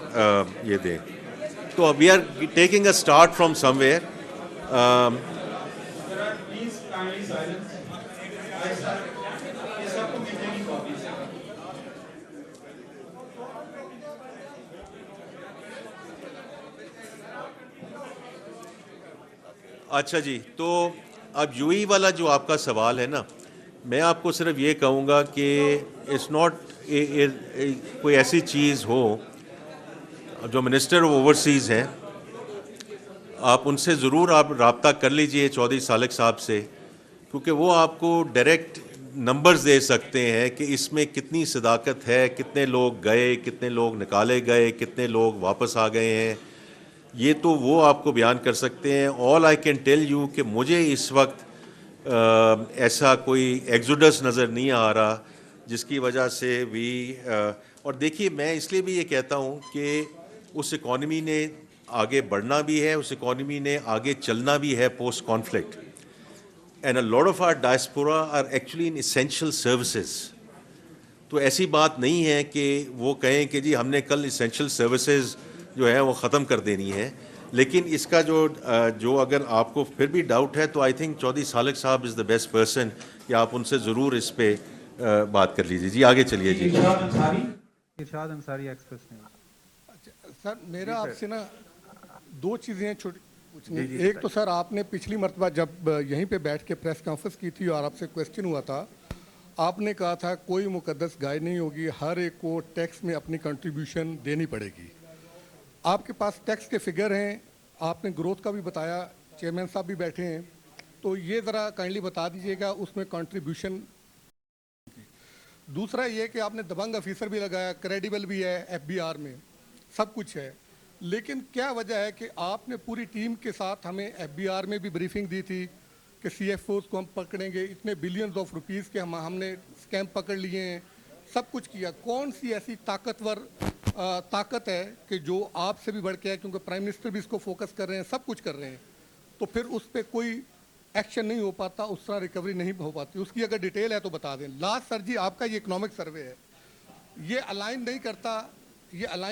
یہ دیں. تو we are taking a start from somewhere. اچھا جی، تو اب یو ای والا جو آپ کا سوال ہے نا، میں آپ کو صرف یہ کہوں گا کہ اٹس ناٹ کوئی ایسی چیز ہو. جو منسٹر آف اوورسیز ہیں، آپ ان سے ضرور آپ رابطہ کر لیجئے، چودھری سالک صاحب سے، کیونکہ وہ آپ کو ڈائریکٹ نمبرز دے سکتے ہیں کہ اس میں کتنی صداقت ہے، کتنے لوگ گئے، کتنے لوگ نکالے گئے، کتنے لوگ واپس آ گئے ہیں. یہ تو وہ آپ کو بیان کر سکتے ہیں. آل آئی کین ٹیل یو کہ مجھے اس وقت ایسا کوئی ایگزوڈس نظر نہیں آ رہا جس کی وجہ سے بھی اور دیکھیے میں اس لیے بھی یہ کہتا ہوں کہ اس اکانومی نے آگے بڑھنا بھی ہے، اس اکانومی نے آگے چلنا بھی ہے post conflict. And a lot of our diaspora are actually in essential services. تو ایسی بات نہیں ہے کہ وہ کہیں کہ جی ہم نے کل اسینشیل سروسز جو ہے وہ ختم کر دینی ہے. لیکن اس کا جو اگر آپ کو پھر بھی ڈاؤٹ ہے تو آئی تھنک چودھری سالک صاحب از دا بیسٹ پرسن کہ آپ ان سے ضرور اس پہ بات کر لیجیے. جی آگے چلیے. جی ارشاد انصاری ایکسپریس نیوز. سر میرا آپ سے نا دو چیزیں ہیں چھوٹی. ایک تو سر آپ نے پچھلی مرتبہ جب یہیں پہ بیٹھ کے پریس کانفرنس کی تھی اور آپ سے کویسچن ہوا تھا, آپ نے کہا تھا کوئی مقدس گائے نہیں ہوگی, ہر ایک کو ٹیکس میں اپنی کنٹریبیوشن دینی پڑے گی. آپ کے پاس ٹیکس کے فگر ہیں, آپ نے گروتھ کا بھی بتایا, چیئرمین صاحب بھی بیٹھے ہیں, تو یہ ذرا کائنڈلی بتا دیجیے گا اس میں کنٹریبیوشن. دوسرا یہ کہ آپ نے دبنگ آفیسر بھی لگایا, کریڈیبل بھی ہے, ایف بی آر میں سب کچھ ہے, لیکن کیا وجہ ہے کہ آپ نے پوری ٹیم کے ساتھ ہمیں ایف بی آر میں بھی بریفنگ دی تھی کہ سی ایف اوز کو ہم پکڑیں گے, اتنے بلینز آف روپیز کے ہم نے اسکیم پکڑ لیے ہیں, سب کچھ کیا. کون سی ایسی طاقت ہے کہ جو آپ سے بھی بڑھ کے ہے, کیونکہ پرائم منسٹر بھی اس کو فوکس کر رہے ہیں, سب کچھ کر رہے ہیں, تو پھر اس پہ کوئی ایکشن نہیں ہو پاتا, اس طرح ریکوری نہیں ہو پاتی؟ اس کی اگر ڈیٹیل ہے تو بتا دیں. لاسٹ سر جی آپ کا یہ اکنامک سروے ہے, یہ الائن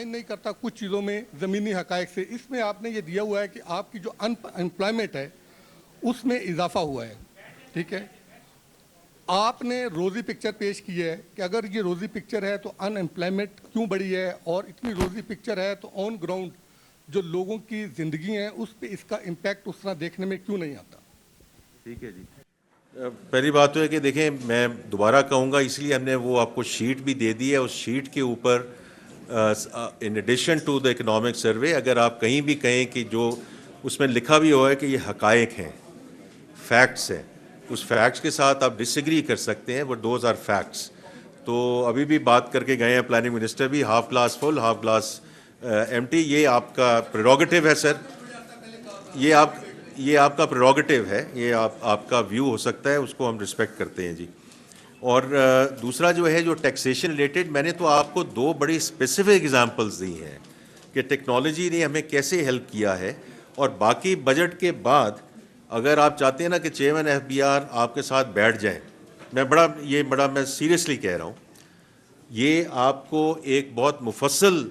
نہیں کرتا کچھ چیزوں میں زمینی حقائق سے. اس میں آپ نے یہ دیا ہوا ہے کہ آپ کی جو امپلائمنٹ ہے اس میں اضافہ ہوا ہے, ٹھیک ہے. آپ نے روزی پکچر پیش کی ہے کہ اگر یہ روزی پکچر ہے تو ان امپلائمنٹ کیوں بڑھی ہے, اور اتنی روزی پکچر ہے تو آن گراؤنڈ جو لوگوں کی زندگی ہیں اس پہ اس کا امپیکٹ اس طرح دیکھنے میں کیوں نہیں آتا؟ ٹھیک ہے جی. پہلی بات تو ہے کہ دیکھیں میں دوبارہ کہوں گا, اس لیے ہم نے وہ آپ کو شیٹ بھی دے دی ہے. اس شیٹ کے اوپر in addition to the economic survey اگر آپ کہیں بھی کہیں کہ جو اس میں لکھا بھی ہوا ہے کہ یہ حقائق ہیں, فیکٹس ہیں, اس فیکٹس کے ساتھ آپ ڈس ایگری کر سکتے ہیں, بٹ دوز آر فیکٹس. تو ابھی بھی بات کر کے گئے ہیں پلاننگ منسٹر بھی, ہاف گلاس فل ہاف گلاس ایم ٹی. یہ آپ کا پریروگیٹو ہے سر, یہ آپ کا پریروگیٹو ہے, یہ آپ کا ویو ہو سکتا ہے, اس کو ہم رسپیکٹ کرتے ہیں جی. اور دوسرا جو ہے جو ٹیکسیشن ریلیٹڈ, میں نے تو آپ کو دو بڑی اسپیسیفک ایگزامپلز دی ہیں کہ ٹیکنالوجی نے ہمیں کیسے ہیلپ کیا ہے. اور باقی بجٹ کے بعد اگر آپ چاہتے ہیں نا کہ چیئرمین ایف بی آر آپ کے ساتھ بیٹھ جائیں, میں سیریسلی کہہ رہا ہوں, یہ آپ کو ایک بہت مفصل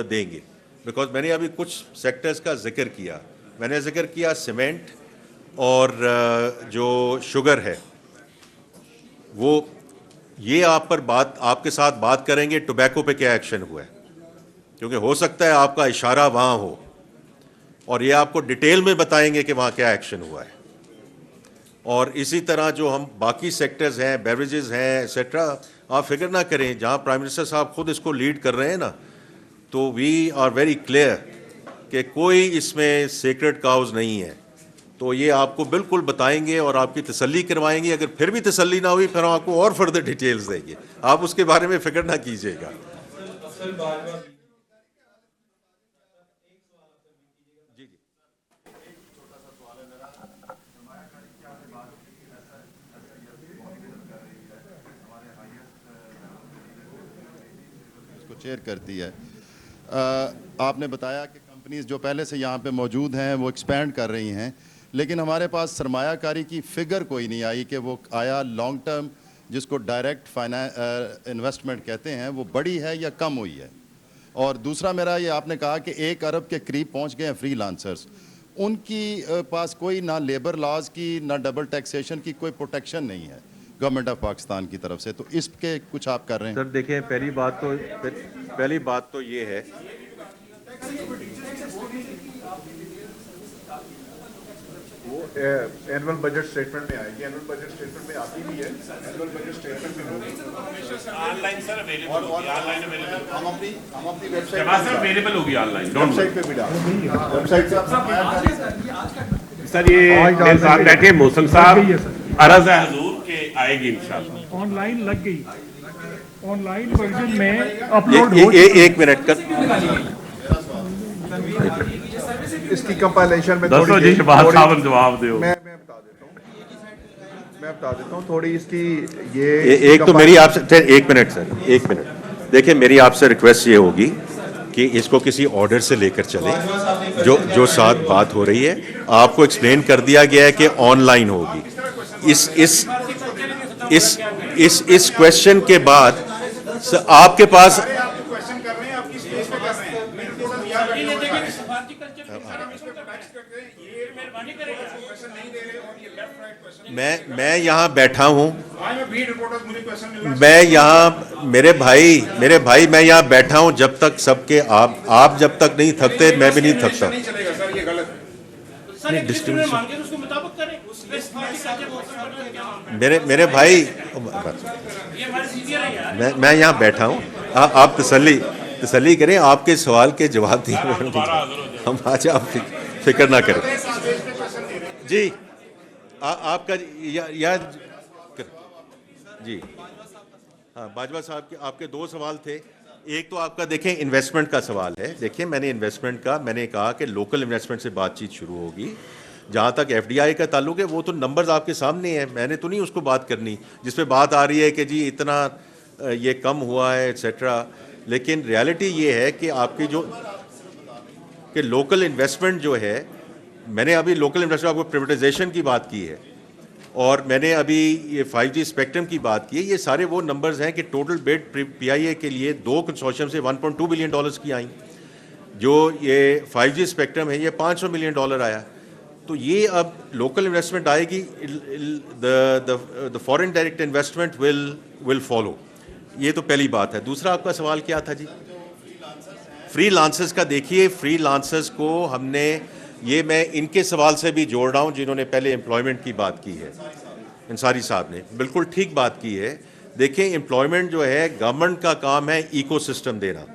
دیں گے. بیکاز میں نے ابھی کچھ سیکٹرز کا ذکر کیا, میں نے ذکر کیا سیمنٹ اور جو شوگر ہے, وہ یہ آپ کے ساتھ بات کریں گے ٹوبیکو پہ کیا ایکشن ہوا ہے, کیونکہ ہو سکتا ہے آپ کا اشارہ وہاں ہو, اور یہ آپ کو ڈیٹیل میں بتائیں گے کہ وہاں کیا ایکشن ہوا ہے. اور اسی طرح جو ہم باقی سیکٹرز ہیں, بیوریجز ہیں ایٹسٹرا, آپ فکر نہ کریں, جہاں پرائم منسٹر صاحب خود اس کو لیڈ کر رہے ہیں نا, تو وی آر ویری کلیئر کہ کوئی اس میں سیکرٹ کاؤز نہیں ہے. تو یہ آپ کو بالکل بتائیں گے اور آپ کی تسلی کروائیں گے. اگر پھر بھی تسلی نہ ہوئی پھر ہم آپ کو اور فردر ڈیٹیلز دیں گے, آپ اس کے بارے میں فکر نہ کیجیے گا. چیئر کرتی ہے. آپ نے بتایا کہ کمپنیز جو پہلے سے یہاں پہ موجود ہیں وہ ایکسپینڈ کر رہی ہیں, لیکن ہمارے پاس سرمایہ کاری کی فگر کوئی نہیں آئی کہ وہ آیا لانگ ٹرم جس کو ڈائریکٹ انویسٹمنٹ کہتے ہیں وہ بڑی ہے یا کم ہوئی ہے. اور دوسرا میرا یہ, آپ نے کہا کہ 1 ارب کے قریب پہنچ گئے ہیں فری لانسرز, ان کی پاس کوئی نہ لیبر لاز کی نہ ڈبل ٹیکسیشن کی کوئی پروٹیکشن نہیں ہے گورنمنٹ آف پاکستان کی طرف سے, تو اس کے کچھ آپ کر رہے ہیں؟ سر دیکھیں پہلی بات تو یہ ہے, وہ اینول بجٹ اسٹیٹمنٹ میں آئے گی, اینول بجٹ اسٹیٹمنٹ میں آتی بھی ہے, اینول بجٹ اسٹیٹمنٹ میں ہوگی آن لائن سر اویلیبل ہوگی, آن لائن اویلیبل, ہم اپنی ویب سائٹ جماعت سر اویلیبل ہوگی آن لائن, ویب سائٹ پہ بھی ڈالیں, ویب سائٹ سے. سر یہ میرے ساتھ بیٹھے محسن صاحب, عرض ہے حضور کہ آئے گی انشاءاللہ. آن لائن لگ گئی, آن لائن ورژن میں اپلوڈ ہو. ایک منٹ کا اس کی کمپائلیشن میں دسو جی شہباز صاحب جواب دیو. میں بتا دیتا ہوں تھوڑی اس کی یہ ایک تو میری آپ سے, ایک منٹ سر, ایک منٹ دیکھیں, میری آپ سے ریکویسٹ یہ ہوگی کہ اس کو کسی آرڈر سے لے کر چلیں, جو ساتھ بات ہو رہی ہے آپ کو ایکسپلین کر دیا گیا ہے کہ آن لائن ہوگی. اس کوشچن کے بعد آپ کے پاس میں یہاں بیٹھا ہوں, میں یہاں میرے بھائی میں یہاں بیٹھا ہوں جب تک سب کے آپ جب تک نہیں تھکتے میں بھی نہیں تھکتا. میرے بھائی میں یہاں بیٹھا ہوں, آپ تسلی کریں, آپ کے سوال کے جواب دیں, ہم آج آپ فکر نہ کریں. جی آپ کا جی ہاں باجوہ صاحب آپ کے 2 سوال تھے. ایک تو آپ کا دیکھیں انویسٹمنٹ کا سوال ہے. دیکھیں میں نے انویسٹمنٹ کا میں نے کہا کہ لوکل انویسٹمنٹ سے بات چیت شروع ہوگی. جہاں تک ایف ڈی آئی کا تعلق ہے وہ تو نمبرز آپ کے سامنے ہیں, میں نے تو نہیں اس کو بات کرنی جس پہ بات آ رہی ہے کہ جی اتنا یہ کم ہوا ہے ایٹسیٹرا. لیکن ریالٹی یہ ہے کہ آپ کی جو کہ لوکل انویسٹمنٹ جو ہے, میں نے ابھی لوکل انویسٹمنٹ آپ کو پریویٹائزیشن کی بات کی ہے اور میں نے ابھی یہ 5G اسپیکٹرم کی بات کی ہے. یہ سارے وہ نمبرز ہیں کہ ٹوٹل بڈ پی آئی اے کے لیے 2 کنسورشیم سے $1.2 بلین کی آئیں. جو یہ 5G اسپیکٹرم ہے یہ $500 ملین آیا. تو یہ اب لوکل انویسٹمنٹ آئے گی, the foreign direct investment will follow. یہ تو پہلی بات ہے. دوسرا آپ کا سوال کیا تھا جی؟ فری لانسرز کا. دیکھیے فری لانسرز کو ہم نے, یہ میں ان کے سوال سے بھی جوڑ رہا ہوں جنہوں نے پہلے امپلائمنٹ کی بات کی ہے. انصاری صاحب نے بالکل ٹھیک بات کی ہے. دیکھیں امپلائمنٹ جو ہے گورنمنٹ کا کام ہے ایکو سسٹم دینا.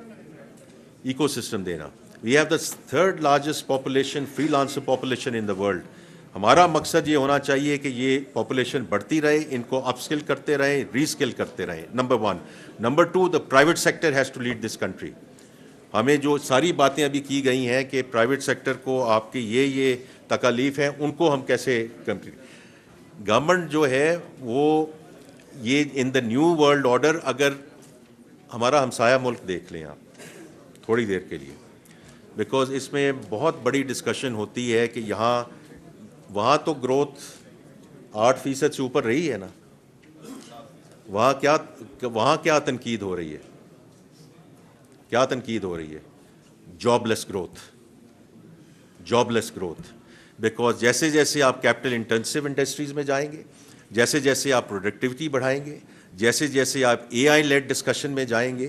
We have the 3rd largest population freelancer population in the world. ہمارا مقصد یہ ہونا چاہیے کہ یہ پاپولیشن بڑھتی رہے, ان کو اپ اسکل کرتے رہیں, ری اسکل کرتے رہیں. Number 1. Number 2, the private sector has to lead this country. ہمیں جو ساری باتیں ابھی کی گئی ہیں کہ پرائیویٹ سیکٹر کو آپ کی یہ تکالیف ہیں ان کو ہم کیسے گورنمنٹ جو ہے وہ یہ ان دا نیو ورلڈ آرڈر, اگر ہمارا ہمسایہ ملک دیکھ لیں آپ تھوڑی دیر کے لیے, بیکاز اس میں بہت بڑی ڈسکشن ہوتی ہے کہ وہاں تو گروتھ 8% سے اوپر رہی ہے نا. وہاں کیا تنقید ہو رہی ہے؟ Job less growth. بیکاز جیسے جیسے آپ کیپٹل انٹینسو انڈسٹریز میں جائیں گے, جیسے جیسے آپ پروڈکٹیوٹی بڑھائیں گے, جیسے جیسے آپ اے آئی لیڈ ڈسکشن میں جائیں گے,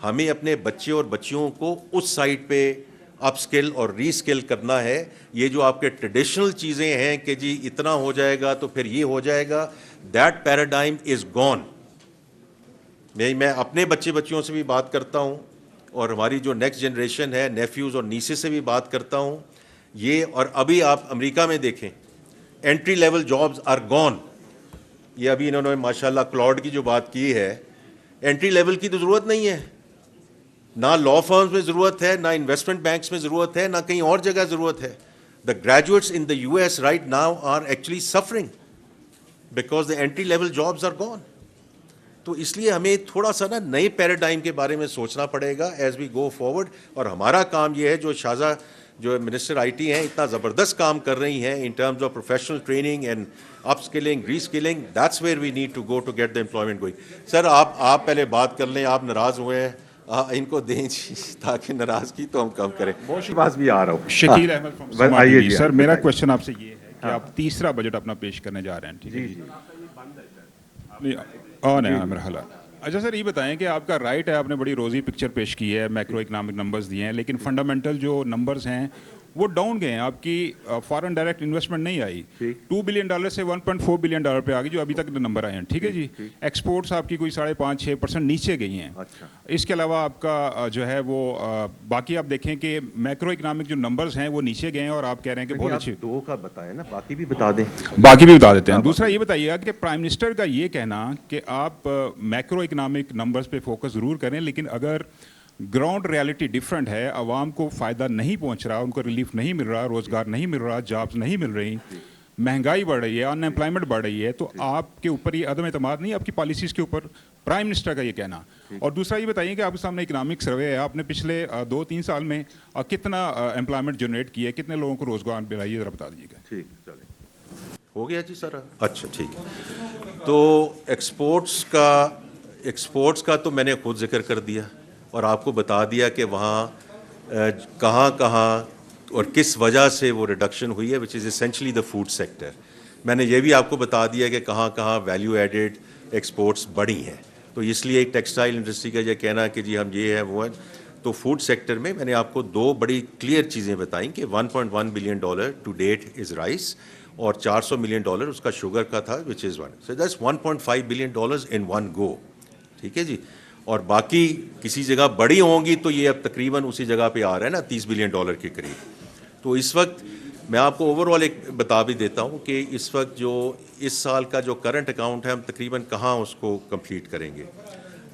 ہمیں اپنے بچے اور بچیوں کو اس سائٹ پہ اپ سکل اور ری سکل کرنا ہے. یہ جو آپ کے ٹریڈیشنل چیزیں ہیں کہ جی اتنا ہو جائے گا تو پھر یہ ہو جائے گا, دیٹ پیراڈائم از گون. میں اپنے بچیوں سے بھی بات کرتا ہوں اور ہماری جو نیکسٹ جنریشن ہے نیفیوز اور نیسز سے بھی بات کرتا ہوں. یہ اور ابھی آپ امریکہ میں دیکھیں entry level jobs are gone. یہ ابھی انہوں نے ماشاءاللہ کلاؤڈ کی جو بات کی ہے, انٹری لیول کی تو ضرورت نہیں ہے, نہ لا فرمز میں ضرورت ہے, نہ انویسٹمنٹ بینکس میں ضرورت ہے, نہ کہیں اور جگہ ضرورت ہے. The graduates in the US right now are actually suffering because the entry level jobs are gone. تو اس لیے ہمیں تھوڑا سا نا نئے پیراڈائم کے بارے میں سوچنا پڑے گا ایز وی گو فارورڈ. اور ہمارا کام یہ ہے, جو شاہزہ جو منسٹر آئی ٹی ہیں اتنا زبردست کام کر رہی ہیں in terms of professional training and upskilling, reskilling, that's where we need to go to get the employment going. Sir آپ پہلے بات کر لیں, آپ ناراض ہوئے ہیں, ان کو دیں تاکہ ناراضگی تو ہم کم کریں. پاس بھی آ رہا ہوں. شکیل احمد سر, میرا کوشچن آپ سے یہ ہے کہ آپ تیسرا بجٹ اپنا پیش کرنے جا رہے ہیں, ٹھیک ہے جی؟ مرحلہ. اچھا سر, یہ بتائیں کہ آپ کا رائٹ ہے, آپ نے بڑی روزی پکچر پیش کی ہے, میکرو اکنامک نمبرز دیے ہیں, لیکن فنڈامنٹل جو نمبرز ہیں وہ ڈاؤن گئے ہیں. آپ کی فارن ڈائریکٹ انویسٹمنٹ نہیں آئی, $2 بلین سے $1.4 بلین پہ آ گئی جو ابھی تک نمبر آئے ہیں, ٹھیک ہے جی. ایکسپورٹس آپ کی کوئی 5.5-6% نیچے گئی ہیں. اس کے علاوہ آپ کا جو ہے وہ باقی آپ دیکھیں کہ میکرو اکنامک جو نمبرز ہیں وہ نیچے گئے ہیں, اور آپ کہہ رہے ہیں کہ بہت اچھے. 2 کا بتائیں نا, باقی بھی بتا دیں. باقی بھی بتا دیتے ہیں. دوسرا یہ بتائیے گا کہ پرائم منسٹر کا یہ کہنا کہ آپ میکرو اکنامک نمبرز پہ فوکس ضرور کریں, لیکن اگر گراؤنڈ ریالٹی ڈفرینٹ ہے, عوام کو فائدہ نہیں پہنچ رہا, ان کو ریلیف نہیں مل رہا, روزگار نہیں مل رہا, جابز نہیں مل رہی, مہنگائی بڑھ رہی ہے, ان امپلائمنٹ بڑھ رہی ہے, تو آپ کے اوپر یہ عدم اعتماد نہیں آپ کی پالیسیز کے اوپر, پرائم منسٹر کا یہ کہنا. اور دوسرا یہ بتائیے کہ آپ کے سامنے اکنامک سروے ہے, آپ نے پچھلے 2-3 سال میں کتنا امپلائمنٹ جنریٹ کیا ہے, کتنے لوگوں کو روزگار ملا, یہ ذرا بتا دیجیے گا. ٹھیک, چلیں ہو گیا جی سر. اچھا ٹھیک ہے. تو ایکسپورٹس کا تو میں نے خود ذکر کر دیا اور آپ کو بتا دیا کہ وہاں کہاں اور کس وجہ سے وہ ریڈکشن ہوئی ہے, which is essentially the food sector. میں نے یہ بھی آپ کو بتا دیا کہ کہاں کہاں ویلیو ایڈیڈ ایکسپورٹس بڑی ہیں. تو اس لیے ٹیکسٹائل انڈسٹری کا یہ کہنا کہ جی ہم یہ ہیں وہ ہیں. تو فوڈ سیکٹر میں نے آپ کو 2 بڑی کلیئر چیزیں بتائیں کہ $1.1 billion to date is rice اور $400 ملین اس کا شوگر کا تھا which is 1. So that's $1.5 billion in one go. ٹھیک ہے جی. اور باقی کسی جگہ بڑی ہوں گی تو یہ اب تقریباً اسی جگہ پہ آ رہا ہے نا $30 بلین کے قریب. تو اس وقت میں آپ کو اوور آل ایک بتا بھی دیتا ہوں کہ اس وقت جو اس سال کا جو کرنٹ اکاؤنٹ ہے ہم تقریباً کہاں اس کو کمپلیٹ کریں گے.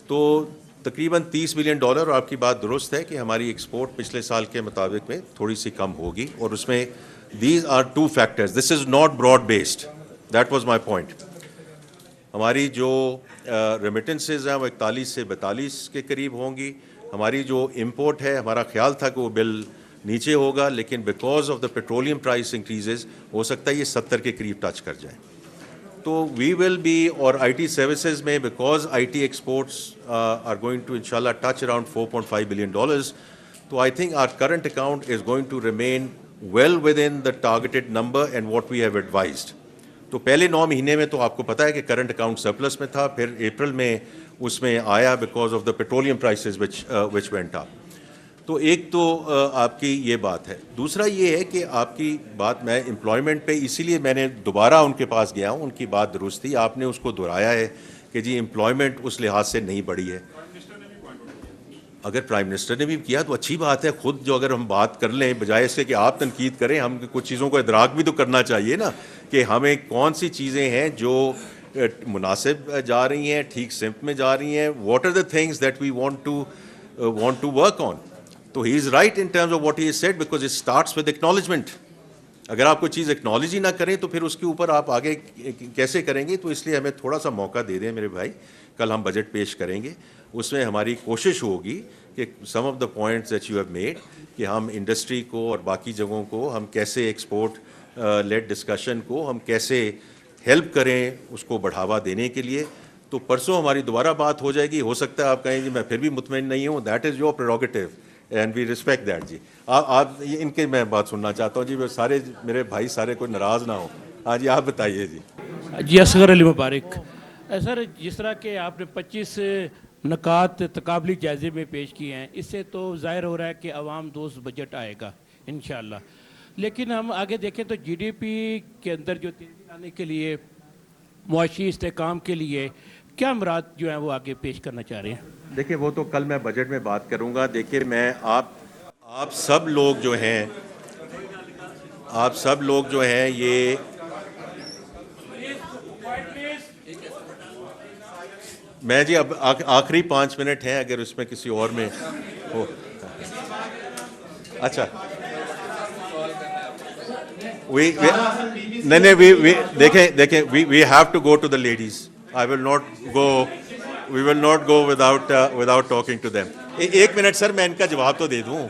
تو تقریباً $30 بلین اور آپ کی بات درست ہے کہ ہماری ایکسپورٹ پچھلے سال کے مطابق میں تھوڑی سی کم ہوگی. اور اس میں these are 2 factors. This is not broad based. That was my point. ہماری جو ریمیٹنسز ہیں وہ 41 سے 42 کے قریب ہوں گی. ہماری جو امپورٹ ہے ہمارا خیال تھا کہ وہ بل نیچے ہوگا لیکن because of the petroleum price increases ہو سکتا ہے یہ 70 کے قریب ٹچ کر جائیں. تو وی ول بی اور آئی ٹی سروسز میں because I T exports are going to انشاءاللہ ٹچ اراؤنڈ $4.5 بلین. تو I think our current account is going to remain well within the targeted number and what we have advised. تو پہلے 9 مہینے میں تو آپ کو پتہ ہے کہ کرنٹ اکاؤنٹ سرپلس میں تھا. پھر اپریل میں اس میں آیا because of the petroleum prices which went up. تو ایک تو آپ کی یہ بات ہے. دوسرا یہ ہے کہ آپ کی بات میں امپلائمنٹ پہ اسی لیے میں نے دوبارہ ان کے پاس گیا ہوں. ان کی بات درست تھی. آپ نے اس کو دہرایا ہے کہ جی امپلائمنٹ اس لحاظ سے نہیں بڑھی ہے. اگر پرائم منسٹر نے بھی کیا تو اچھی بات ہے. خود جو اگر ہم بات کر لیں بجائے اس کے کہ آپ تنقید کریں, ہم کچھ چیزوں کو ادراک بھی تو کرنا چاہیے نا کہ ہمیں کون سی چیزیں ہیں جو مناسب جا رہی ہیں, ٹھیک سمت میں جا رہی ہیں. What are the things that we want to work on. تو he is right in terms of what he has said because it starts with acknowledgement. اگر آپ کوئی چیز ایکنالج ہی نہ کریں تو پھر اس کے اوپر آپ آگے کیسے کریں گے. تو اس لیے ہمیں تھوڑا سا موقع دے دیں میرے بھائی. کل ہم بجٹ پیش کریں گے, اس میں ہماری کوشش ہوگی کہ some of the points that you have made کہ ہم انڈسٹری کو اور باقی جگہوں کو ہم کیسے ایکسپورٹ لیڈ ڈسکشن کو ہم کیسے ہیلپ کریں اس کو بڑھاوا دینے کے لیے. تو پرسوں ہماری دوبارہ بات ہو جائے گی. ہو سکتا ہے آپ کہیں جی میں پھر بھی مطمئن نہیں ہوں. That is your prerogative and we respect that. جی آپ ان کے میں بات سننا چاہتا ہوں. جی وہ سارے میرے بھائی سارے کوئی ناراض نہ ہو. ہاں جی آپ بتائیے. جی اصغر علی مبارک. سر جس طرح کہ آپ نے 25 نکات تقابلی جائزے میں پیش کیے ہیں, اس سے تو ظاہر ہو رہا ہے کہ عوام دوست بجٹ آئے گا انشاءاللہ. لیکن ہم آگے دیکھیں تو جی ڈی پی کے اندر جو تیزی لانے کے لیے, معاشی استحکام کے لیے کیا امرات جو ہیں وہ آگے پیش کرنا چاہ رہے ہیں؟ دیکھیں وہ تو کل میں بجٹ میں بات کروں گا. دیکھیں میں آپ سب لوگ جو ہیں یہ میں جی اب آخری 5 منٹ ہیں اگر اس میں کسی اور میں ہو. اچھا نہیں دیکھیں we have to go to the ladies. I will not go without talking to them. 1 minute sir میں ان کا جواب تو دے دوں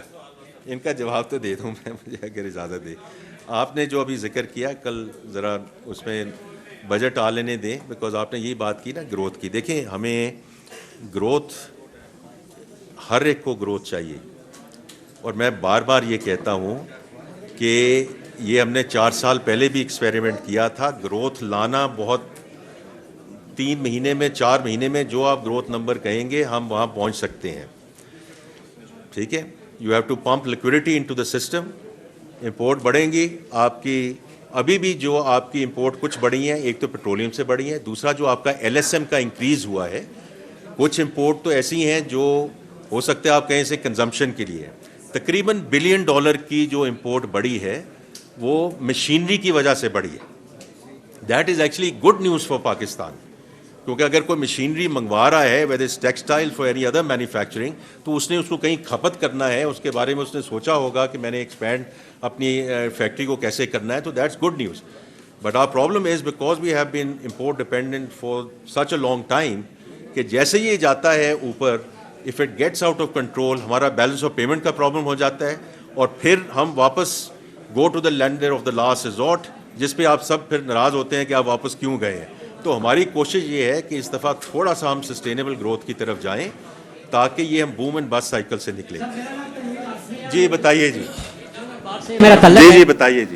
میں, مجھے اگر اجازت دے. آپ نے جو ابھی ذکر کیا کل ذرا اس میں بجٹ آ لینے دیں بیکاز آپ نے یہی بات کی نا گروتھ کی. دیکھیں ہمیں گروتھ, ہر ایک کو گروتھ چاہیے. اور میں بار بار یہ کہتا ہوں کہ یہ ہم نے 4 سال پہلے بھی ایکسپیریمنٹ کیا تھا. گروتھ لانا بہت 3 مہینے میں 4 مہینے میں جو آپ گروتھ نمبر کہیں گے ہم وہاں پہنچ سکتے ہیں. ٹھیک ہے. You have to pump liquidity into the system. Import بڑھیں گی آپ کی. ابھی بھی جو آپ کی امپورٹ کچھ بڑھی ہیں, ایک تو پیٹرولیم سے بڑھی ہیں, دوسرا جو آپ کا LSM کا انکریز ہوا ہے. کچھ امپورٹ تو ایسی ہیں جو ہو سکتا ہے آپ کہیں سے کنزمپشن کے لیے. تقریباً $1 بلین کی جو امپورٹ بڑھی ہے وہ مشینری کی وجہ سے بڑھی ہے. That is actually good news for Pakistan. کیونکہ اگر کوئی مشینری منگوا رہا ہے weather is textile for any other manufacturing, تو اس نے اس کو کہیں کھپت کرنا ہے, اس کے بارے میں اس نے سوچا ہوگا کہ میں نے ایکسپینڈ اپنی فیکٹری کو کیسے کرنا ہے. تو that's good news. But our problem is because we have been import dependent for such a long time کہ جیسے یہ جاتا ہے اوپر, if it gets out of control, ہمارا بیلنس آف پیمنٹ کا پرابلم ہو جاتا ہے. اور پھر ہم واپس go to the lender of the last resort, جس پہ آپ سب پھر ناراض ہوتے ہیں کہ آپ واپس کیوں گئے ہیں. تو ہماری کوشش یہ ہے کہ اس دفعہ تھوڑا سا ہم سسٹینیبل گروتھ کی طرف جائیں تاکہ یہ ہم بوم اینڈ بس سائیکل سے نکلیں. جی بتائیے. جی بتائیے. جی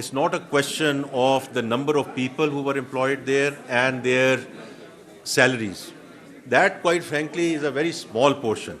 It's not a question of the number of people who were employed there and their salaries. That, quite frankly, is a very small portion.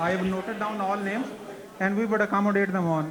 I have noted down all names and we would accommodate them on.